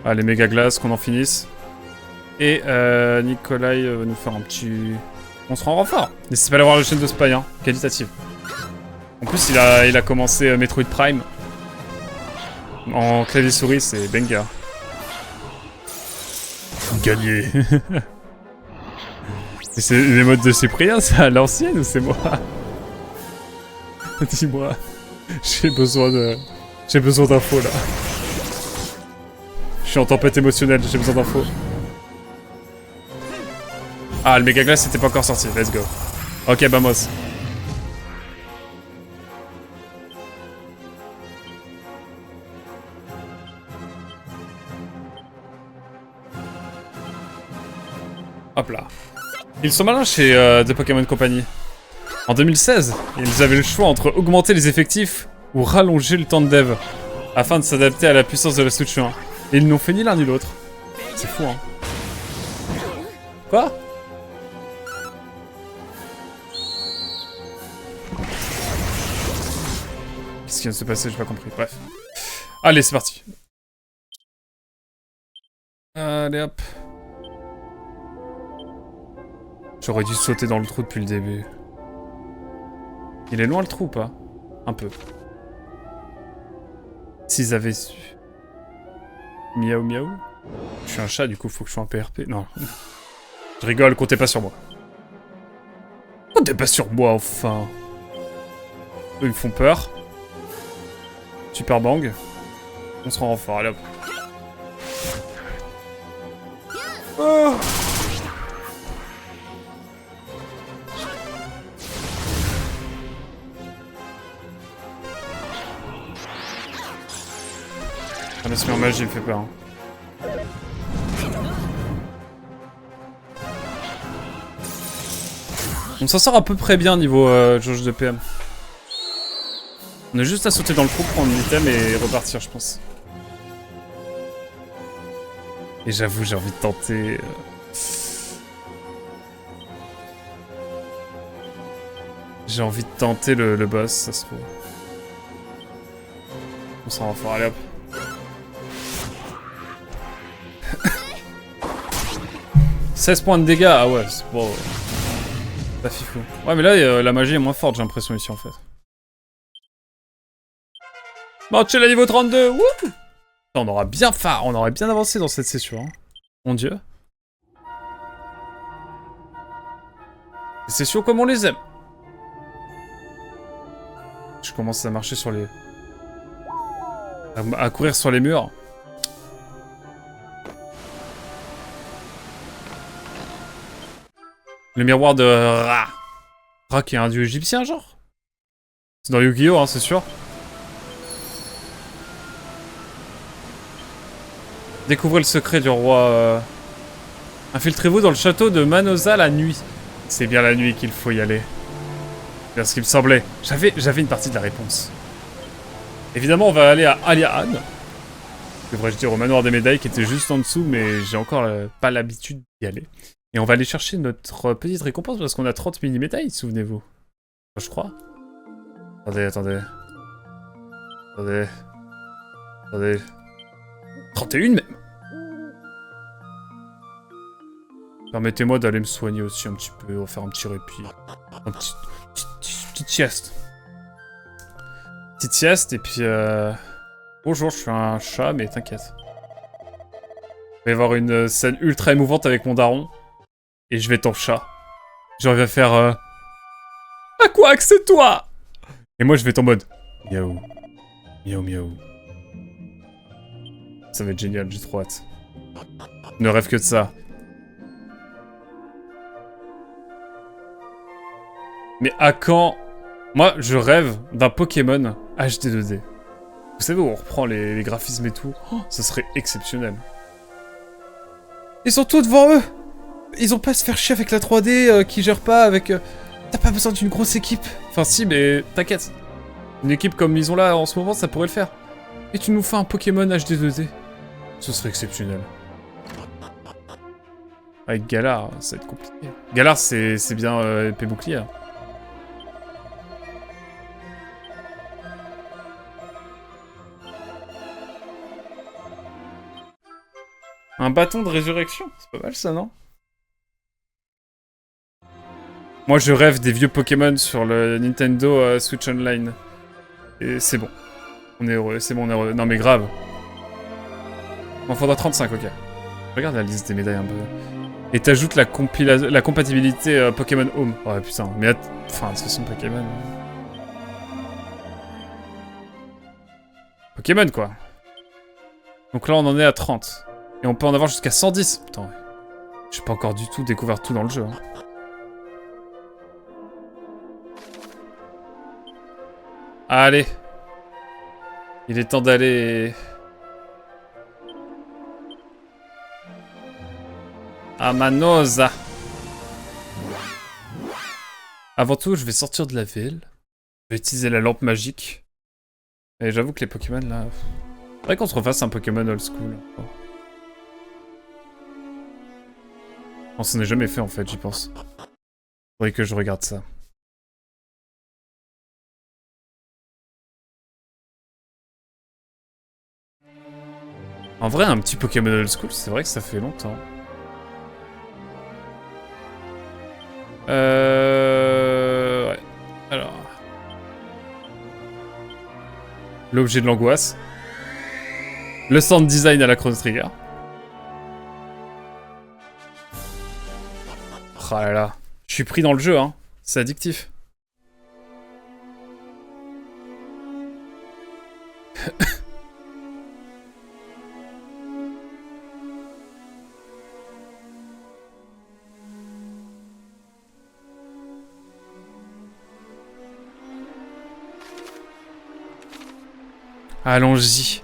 Allez, méga glace, qu'on en finisse. Et Nikolai va nous faire un petit... On se rend renfort. N'hésitez pas à aller voir la chaîne de Spy, hein, qualitative. En plus, il a commencé Metroid Prime. En clavier souris, c'est Benga. Gagné. Et c'est les modes de Cyprien, ça, à l'ancienne ou c'est moi? Dis-moi. J'ai besoin d'infos là. Je suis en tempête émotionnelle, j'ai besoin d'infos. Ah, le méga glace c'était pas encore sorti, let's go. Ok, vamos. Hop là. Ils sont malins chez The Pokémon Company. En 2016, ils avaient le choix entre augmenter les effectifs ou rallonger le temps de dev, afin de s'adapter à la puissance de la Switch 1. Et ils n'ont fait ni l'un ni l'autre. C'est fou, hein. Quoi? Qu'est-ce qui vient de se passer? J'ai pas compris. Bref. Allez, c'est parti. Allez, hop. J'aurais dû sauter dans le trou depuis le début. Il est loin le trou, pas? Un peu. S'ils avaient su... Miaou miaou. Je suis un chat, du coup, faut que je sois un PRP. Non. Je rigole, comptez pas sur moi. Comptez pas sur moi, enfin. Eux, ils me font peur. Super bang. On se rend renfort, allez hop. Oh. Ah, laisse en magie, il me fait peur. Hein. On s'en sort à peu près bien niveau jauge de PM. On a juste à sauter dans le trou, prendre un item et repartir, je pense. Et j'avoue, j'ai envie de tenter... J'ai envie de tenter le boss, ça se trouve. On s'en va fort, allez hop. « 16 points de dégâts, ah ouais, c'est bon. Ça fifou. Ouais, mais là, la magie est moins forte, j'ai l'impression, ici, en fait. Match la niveau 32, wouh! On aura bien on aurait bien avancé dans cette session, hein. Mon dieu. Les sessions comme on les aime. Je commence à marcher sur les... à courir sur les murs. Le miroir de Ra. Ra qui est un dieu égyptien, genre? C'est dans Yu-Gi-Oh, hein, c'est sûr. Découvrez le secret du roi. Infiltrez-vous dans le château de Manosa la nuit. C'est bien la nuit qu'il faut y aller. C'est bien ce qu'il me semblait. J'avais une partie de la réponse. Évidemment, on va aller à Aliahan. Devrais-je dire au manoir des médailles qui était juste en dessous, mais j'ai encore pas l'habitude d'y aller. Et on va aller chercher notre petite récompense parce qu'on a 30 mini-médailles, souvenez-vous. Je crois. Attendez. Attendez. 31 même. Permettez-moi d'aller me soigner aussi un petit peu, refaire un petit répit. Un petite sieste. Petite sieste et puis bonjour, je suis un chat, mais t'inquiète. Je vais avoir une scène ultra émouvante avec mon daron. Et je vais ton chat. Genre, il va faire Ah quoi que c'est toi? Et moi, je vais être en mode miaou. Miaou miaou. Ça va être génial, j'ai trop hâte. Je ne rêve que de ça. Mais à quand... Moi, je rêve d'un Pokémon HD 2D. Vous savez où on reprend les graphismes et tout? Oh, ça serait exceptionnel. Ils sont tous devant eux. Ils ont pas à se faire chier avec la 3D qui gère pas avec... T'as pas besoin d'une grosse équipe. Enfin si, mais t'inquiète. Une équipe comme ils ont là en ce moment, ça pourrait le faire. Et tu nous fais un Pokémon HD 2D. Ce serait exceptionnel. Avec Galar, ça va être compliqué. Galar, c'est bien épée bouclier. Un bâton de résurrection? C'est pas mal ça, non? Moi, je rêve des vieux Pokémon sur le Nintendo Switch Online. Et c'est bon. On est heureux, c'est bon, on est heureux. Non mais grave. M'en faudra 35, ok. Regarde la liste des médailles un peu. Et t'ajoutes la compatibilité Pokémon Home. Oh putain, mais enfin, de toute façon, Pokémon... Pokémon, quoi. Donc là, on en est à 30. Et on peut en avoir jusqu'à 110. Putain, ouais. J'ai pas encore du tout découvert tout dans le jeu. Hein. Allez. Il est temps d'aller... à Manosa. Avant tout, je vais sortir de la ville. Je vais utiliser la lampe magique. Et j'avoue que les Pokémon, là... Faudrait qu'on se refasse un Pokémon old school. On s'en est jamais fait, en fait, j'y pense. Faudrait que je regarde ça. En vrai, un petit Pokémon old school, c'est vrai que ça fait longtemps. Ouais. Alors... L'objet de l'angoisse. Le sound design à la Chrono Trigger. Oh là là. Je suis pris dans le jeu, hein. C'est addictif. Allons-y.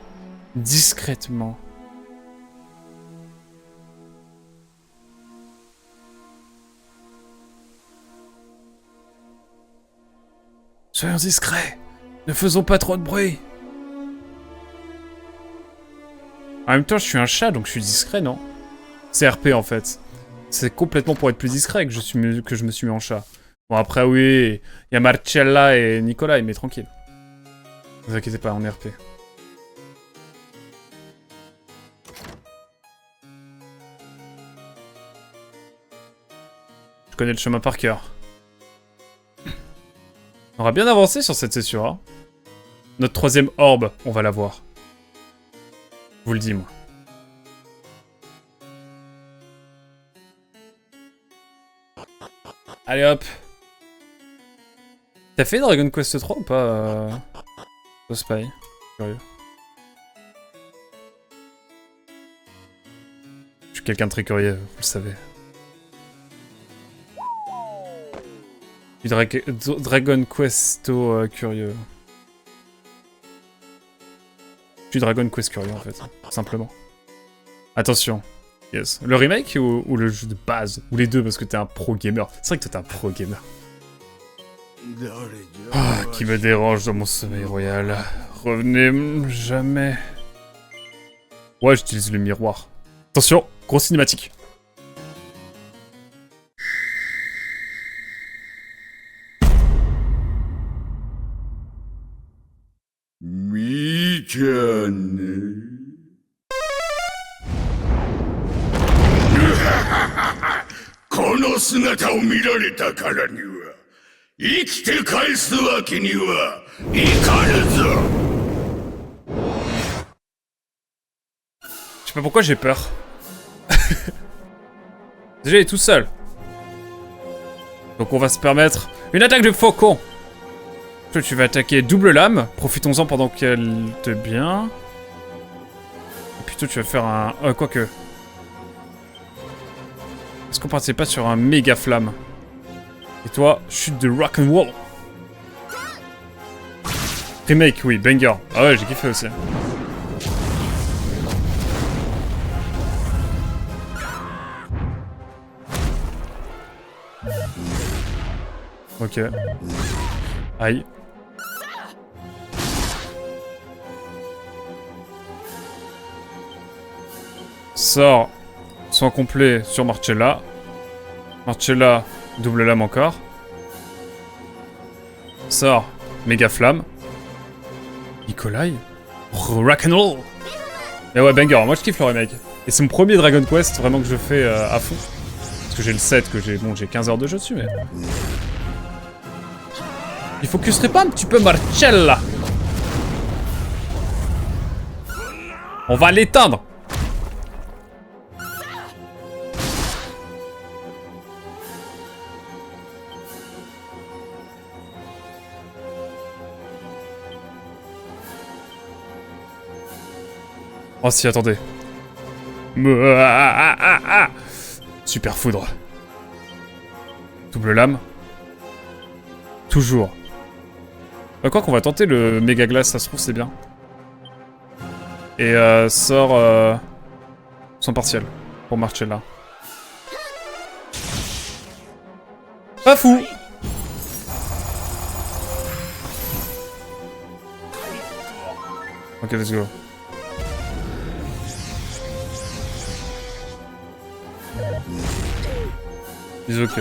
Discrètement. Soyons discrets. Ne faisons pas trop de bruit. En même temps, je suis un chat, donc je suis discret, non? C'est RP, en fait. C'est complètement pour être plus discret que je me suis mis en chat. Bon, après, oui, il y a Marcella et Nicolas, mais tranquille. Ne vous inquiétez pas, on est RP. Je connais le chemin par cœur. On aura bien avancé sur cette session, hein. Notre troisième orbe, on va la voir. Je vous le dis, moi. Allez hop. T'as fait Dragon Quest 3 ou pas Spy, curieux. Je suis quelqu'un de très curieux, vous le savez. Du Dragon Questo curieux. Je suis Dragon Quest curieux en fait, simplement. Attention. Yes. Le remake ou le jeu de base? Ou les deux parce que t'es un pro gamer. C'est vrai que toi t'es un pro gamer. Ah, qui me dérange dans mon sommeil royal. Revenez jamais. Ouais, j'utilise le miroir. Attention, grosse cinématique. Meet じゃあね。この姿を見られたからには生きて返すわけにはいかぬぞ。Je sais pas pourquoi j'ai peur. Déjà il est tout seul. Donc on va se permettre une attaque de faucon. Toi tu vas attaquer double lame. Profitons-en pendant qu'elle te bien. Et puis toi tu vas faire un... quoique. Est-ce qu'on partait pas sur un méga flamme? Et toi, chute de rock'n'roll. Remake, oui, banger. Ah ouais, j'ai kiffé aussi. Ok. Aïe. Sort. Soin complet sur Marcella. Marcella, double lame encore. Sort. Méga flamme. Nikolai. Rock'n'roll. Et ouais, banger. Moi je kiffe le remake. Et c'est mon premier Dragon Quest vraiment que je fais à fond. Parce que j'ai le 7, que j'ai... Bon, j'ai 15 heures de jeu dessus, mais... Il focuserait pas un petit peu Marcella. On va l'éteindre. Oh si, attendez. Super foudre. Double lame. Toujours. Quoi qu'on va tenter le méga glace, ça se trouve c'est bien. Et sort son partiel pour Marcella. Pas fou. Ok, let's go. Dis ok.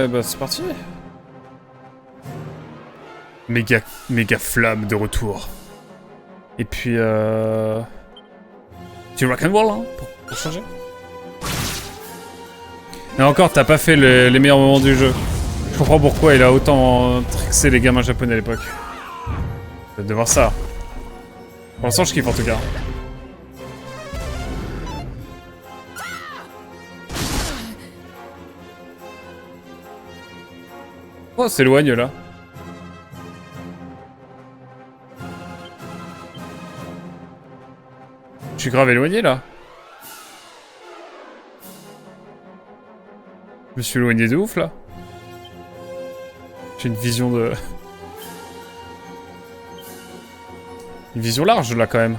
Bah c'est parti. Méga flamme de retour. Et puis du rock'n'roll hein, pour changer. Et encore, t'as pas fait les meilleurs moments du jeu. Je comprends pourquoi il a autant trixé les gamins japonais à l'époque. De voir ça. Pour l'instant, je kiffe en tout cas. Oh, s'éloigne là. Je suis grave éloigné là. Je me suis éloigné de ouf là. J'ai une vision de... Une vision large là quand même.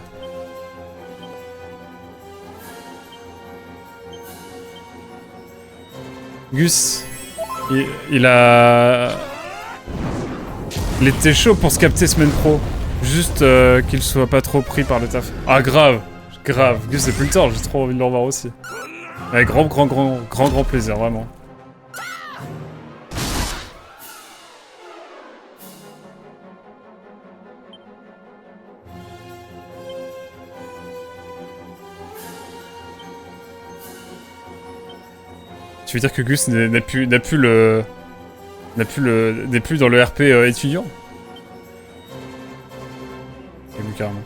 Gus, il a... Il était chaud pour se capter semaine pro. Juste qu'il soit pas trop pris par le taf. Ah grave, grave. Gus c'est plus le temps, j'ai trop envie de le revoir aussi. Avec grand plaisir, vraiment. Tu veux dire que Gus n'est plus dans le RP étudiant? Et lui carrément.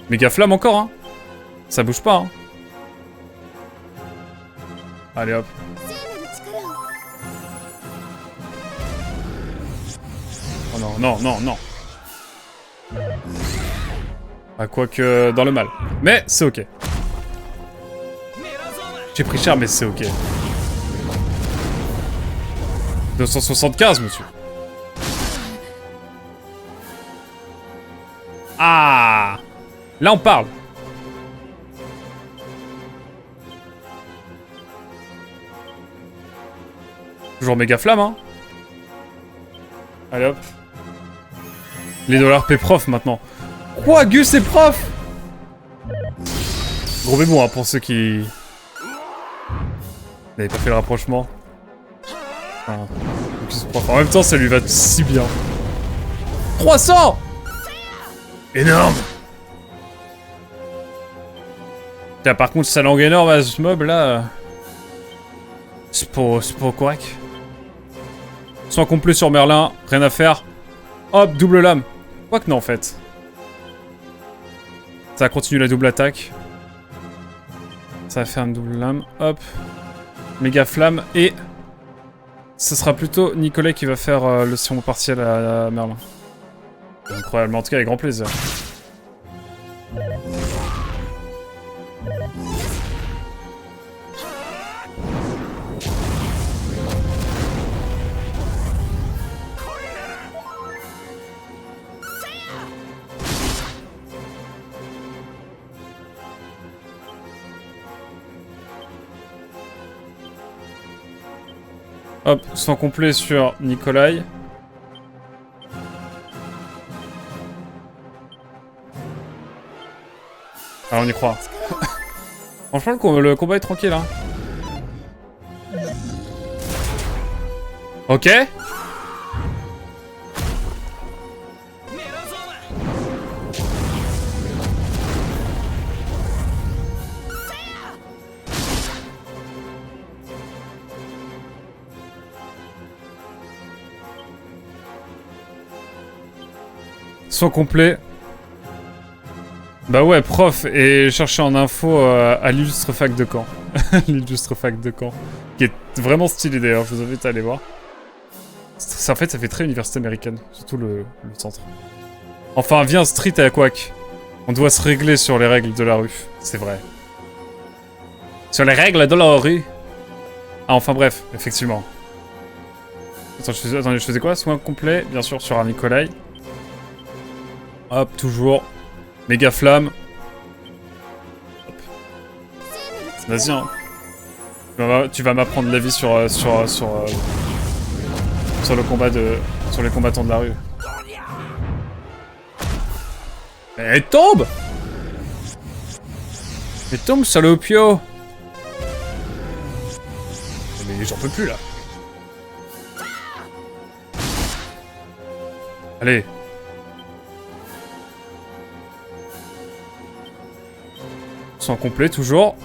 Méga flamme encore hein. Ça bouge pas hein. Allez hop. Oh non, non, non, non. Ah, quoique dans le mal. Mais c'est ok. J'ai pris cher, mais c'est ok. 275, monsieur. Ah! Là, on parle. Toujours méga flamme, hein. Allez, hop. Les dollars paient prof maintenant. Quoi, Gus est prof? Gros bémon hein, pour ceux qui... n'avaient pas fait le rapprochement. Enfin, Gus est prof. En même temps, ça lui va si bien. 300! Énorme! Tiens, par contre, sa langue énorme à ce mob là... C'est pas correct. Soin complet sur Merlin, rien à faire. Hop, double lame. Quoique non en fait. Ça continue la double attaque. Ça va faire une double lame. Hop. Méga flamme. Et... ce sera plutôt Nicolas qui va faire le son partiel à Merlin. Incroyable, mais en tout cas avec grand plaisir. Hop, soin complet sur Nikolai. Ah, on y croit. Franchement, le combat est tranquille, hein. Ok. Soin complet. Bah ouais, prof, et chercher en info à l'illustre fac de Caen. L'illustre fac de Caen. Qui est vraiment stylé d'ailleurs, je vous invite à aller voir. En fait, ça fait très université américaine, surtout le centre. Enfin, viens street à Quack. On doit se régler sur les règles de la rue, c'est vrai. Sur les règles de la rue. Ah, enfin bref, effectivement. Attendez, je faisais quoi? Soin complet, bien sûr, sur un Nikolai. Hop, toujours. Méga flamme. Vas-y, hein. Tu vas m'apprendre la vie sur le combat de... sur les combattants de la rue. Mais tombe! Mais tombe, salopio! Mais j'en peux plus, là. Allez. Soin complet, toujours.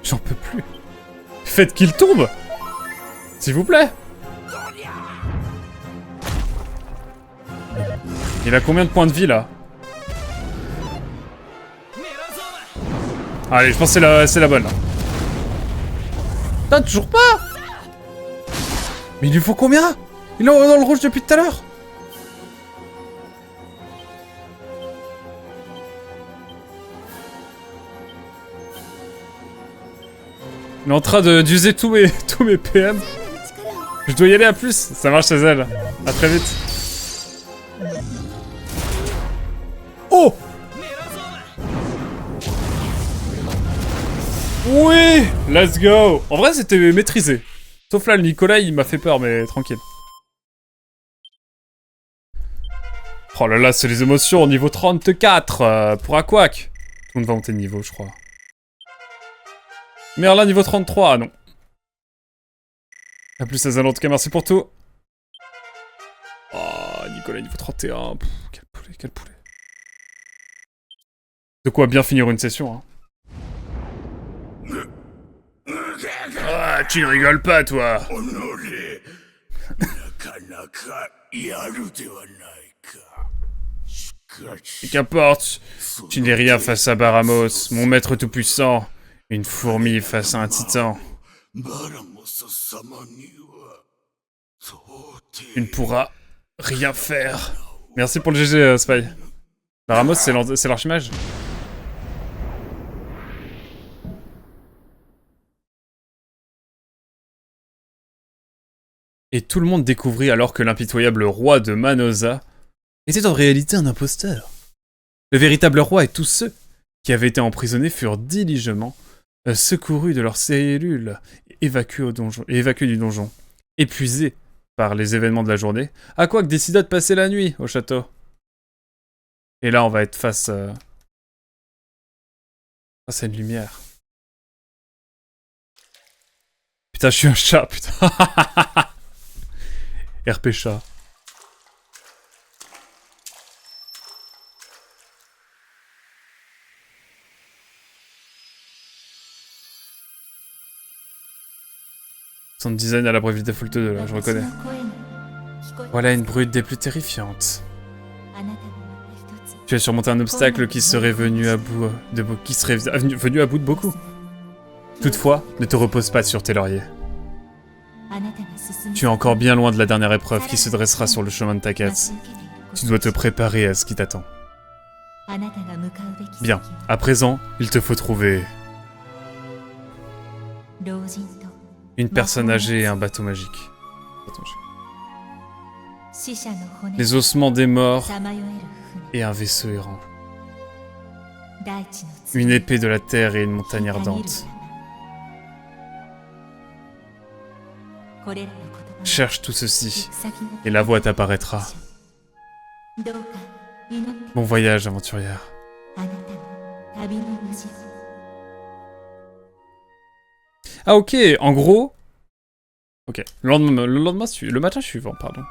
J'en peux plus. Faites qu'il tombe! S'il vous plaît! Il a combien de points de vie, là? Allez, je pense que c'est la bonne, là. Putain, toujours pas! Mais il lui faut combien? Il est dans le rouge depuis tout à l'heure! Il est en train d'user tous mes PM. Je dois y aller à plus. Ça marche chez elle. À très vite. Oh! Oui! Let's go! En vrai, c'était maîtrisé. Sauf là, le Nicolas, il m'a fait peur, mais tranquille. Oh là là, c'est les émotions au niveau 34 pour Aquac. Tout le monde va monter de niveau, je crois. Merlin niveau 33, ah non. A plus Azal, en tout cas, merci pour tout. Oh, Nicolas niveau 31. Pff, quel poulet, quel poulet. De quoi bien finir une session, hein. Ah, tu ne rigoles pas, toi. Et qu'importe, tu n'es rien face à Baramos, mon maître tout-puissant. Une fourmi face à un titan. Tu ne pourras rien faire. Merci pour le GG, Spy. Baramos, c'est l'archimage. Et tout le monde découvrit alors que l'impitoyable roi de Manosa était en réalité un imposteur. Le véritable roi et tous ceux qui avaient été emprisonnés furent diligemment secourus de leurs cellules, évacués du donjon, épuisés par les événements de la journée. Aquak décida de passer la nuit au château. Et là, on va être face à une lumière. Putain, je suis un chat, putain. RP chat. Son design à la brevité Fault 2, là, je reconnais. Voilà une brute des plus terrifiantes. Tu as surmonté un obstacle qui serait venu à bout de beaucoup. Toutefois, ne te repose pas sur tes lauriers. Tu es encore bien loin de la dernière épreuve qui se dressera sur le chemin de ta quête. Tu dois te préparer à ce qui t'attend. Bien, à présent, il te faut trouver une personne âgée et un bateau magique. Les ossements des morts et un vaisseau errant. Une épée de la terre et une montagne ardente. Cherche tout ceci, et la voie t'apparaîtra. Bon voyage, aventurière. Ah ok, en gros... Ok, le matin suivant, pardon.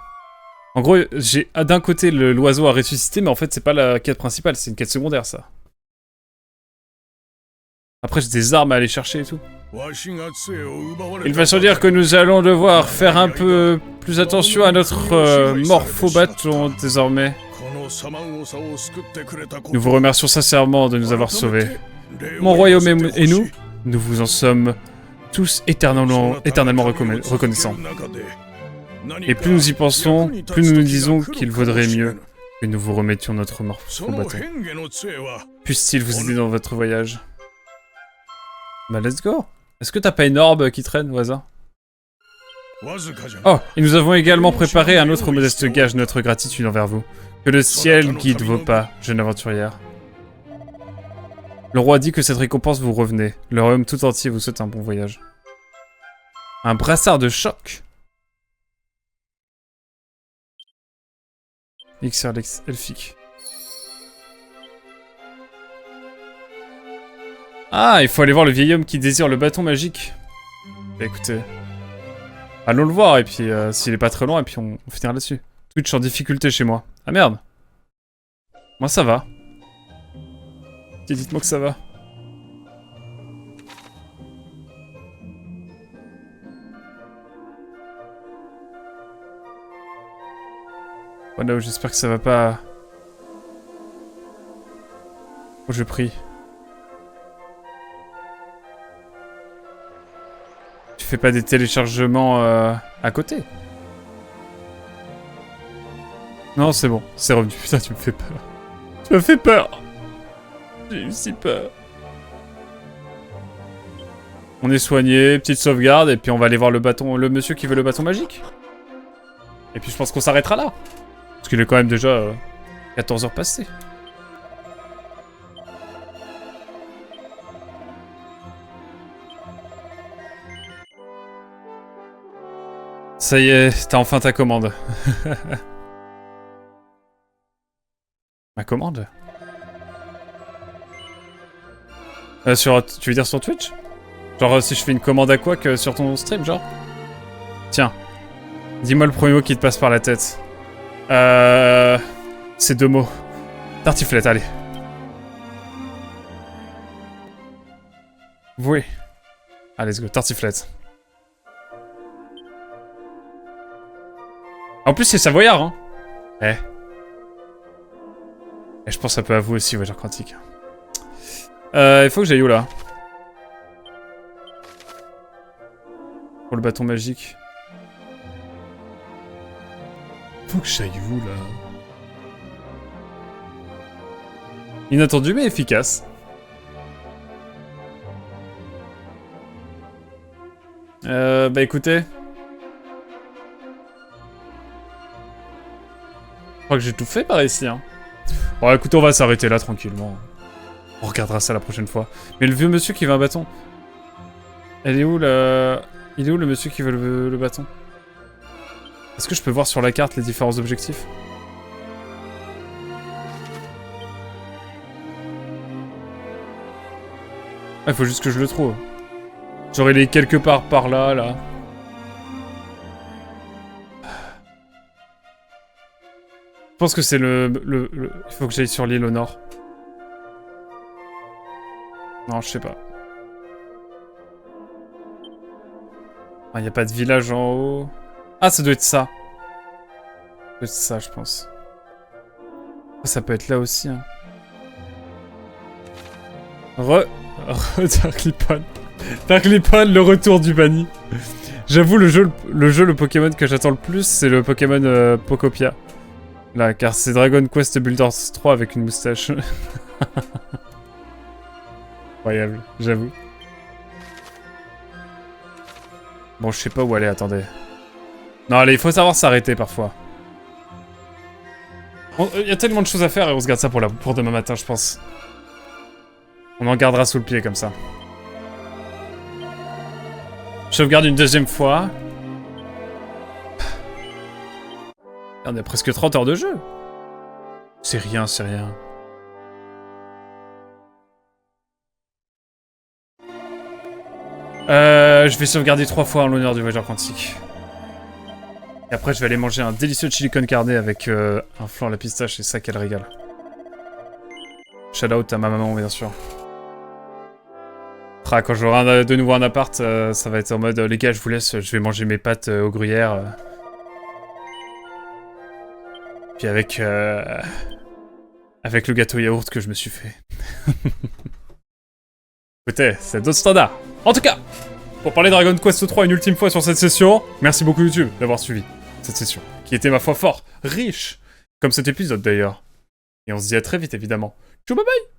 En gros, j'ai d'un côté l'oiseau à ressusciter, mais en fait c'est pas la quête principale, c'est une quête secondaire ça. Après j'ai des armes à aller chercher et tout. Une façon de dire que nous allons devoir faire un peu plus attention à notre morpho-bâton désormais. Nous vous remercions sincèrement de nous avoir sauvés. Mon royaume et nous vous en sommes tous éternellement reconnaissants. Et plus nous y pensons, plus nous nous disons qu'il vaudrait mieux que nous vous remettions notre morpho-bâton. Puisse-t-il vous aider dans votre voyage? Bah let's go. Est-ce que t'as pas une orbe qui traîne au hasard? Oh, et nous avons également préparé un autre modeste gage de notre gratitude envers vous. Que le ciel guide vos pas, jeune aventurière. Le roi dit que cette récompense vous revenait. Le royaume tout entier vous souhaite un bon voyage. Un brassard de choc. Elixir elfique. Ah, il faut aller voir le vieil homme qui désire le bâton magique. Bah écoutez, allons le voir, et puis s'il est pas très loin, et puis on finira là-dessus. Twitch en difficulté chez moi. Ah merde. Moi ça va. Dites-moi que ça va. Voilà, j'espère que ça va pas... Oh, je prie. Tu fais pas des téléchargements à côté? Non, c'est bon, c'est revenu. Putain, tu me fais peur. Tu me fais peur. J'ai eu si peur. On est soigné, petite sauvegarde, et puis on va aller voir le monsieur qui veut le bâton magique. Et puis je pense qu'on s'arrêtera là. Parce qu'il est quand même déjà 14 heures passées. Ça y est, t'as enfin ta commande. Ma commande? Tu veux dire sur Twitch? Genre si je fais une commande à quoi que sur ton stream, genre? Tiens. Dis-moi le premier mot qui te passe par la tête. C'est 2 mots. Tartiflette, allez. Oui. Allez, let's go, tartiflette. En plus, c'est savoyard, hein. Eh. Et je pense un peu à vous aussi, voyageur quantique. Il faut que j'aille où, là? Pour le bâton magique. Faut que j'aille où, là? Inattendu, mais efficace. Bah écoutez... Je crois que j'ai tout fait par ici, hein. Bon, écoutez, on va s'arrêter là, tranquillement. On regardera ça la prochaine fois. Mais le vieux monsieur qui veut un bâton... Elle est où, la... Il est où, le monsieur qui veut le bâton? Est-ce que je peux voir sur la carte les différents objectifs? Ah, il faut juste que je le trouve. J'aurais les quelque part par là, là. Je pense que c'est il faut que j'aille sur l'île au nord. Non, je sais pas. Il n'y a pas de village en haut. Ah, ça doit être ça. Ça doit être ça, je pense. Ça peut être là aussi. Hein. Darklypon. Darklypon, le retour du banni. J'avoue, le Pokémon que j'attends le plus, c'est le Pokémon Pokopia. Là, car c'est Dragon Quest Builders 3 avec une moustache. Incroyable, j'avoue. Bon, je sais pas où aller, attendez. Non, allez, il faut savoir s'arrêter parfois. Il y a tellement de choses à faire et on se garde ça pour demain matin, je pense. On en gardera sous le pied comme ça. Je sauvegarde une deuxième fois. On a presque 30 heures de jeu. C'est rien, c'est rien. Je vais sauvegarder 3 fois en l'honneur du voyageur quantique. Et après, je vais aller manger un délicieux chili con carne avec un flan à la pistache, et ça, quel régal. Shout out à ma maman, bien sûr. Ah, quand j'aurai de nouveau un appart, ça va être en mode les gars, je vous laisse, je vais manger mes pâtes au gruyère. Puis avec le gâteau yaourt que je me suis fait. Écoutez, c'est d'autres standards. En tout cas, pour parler de Dragon Quest 3 une ultime fois sur cette session, merci beaucoup YouTube d'avoir suivi cette session, qui était ma foi fort riche, comme cet épisode d'ailleurs. Et on se dit à très vite évidemment. Ciao, bye bye.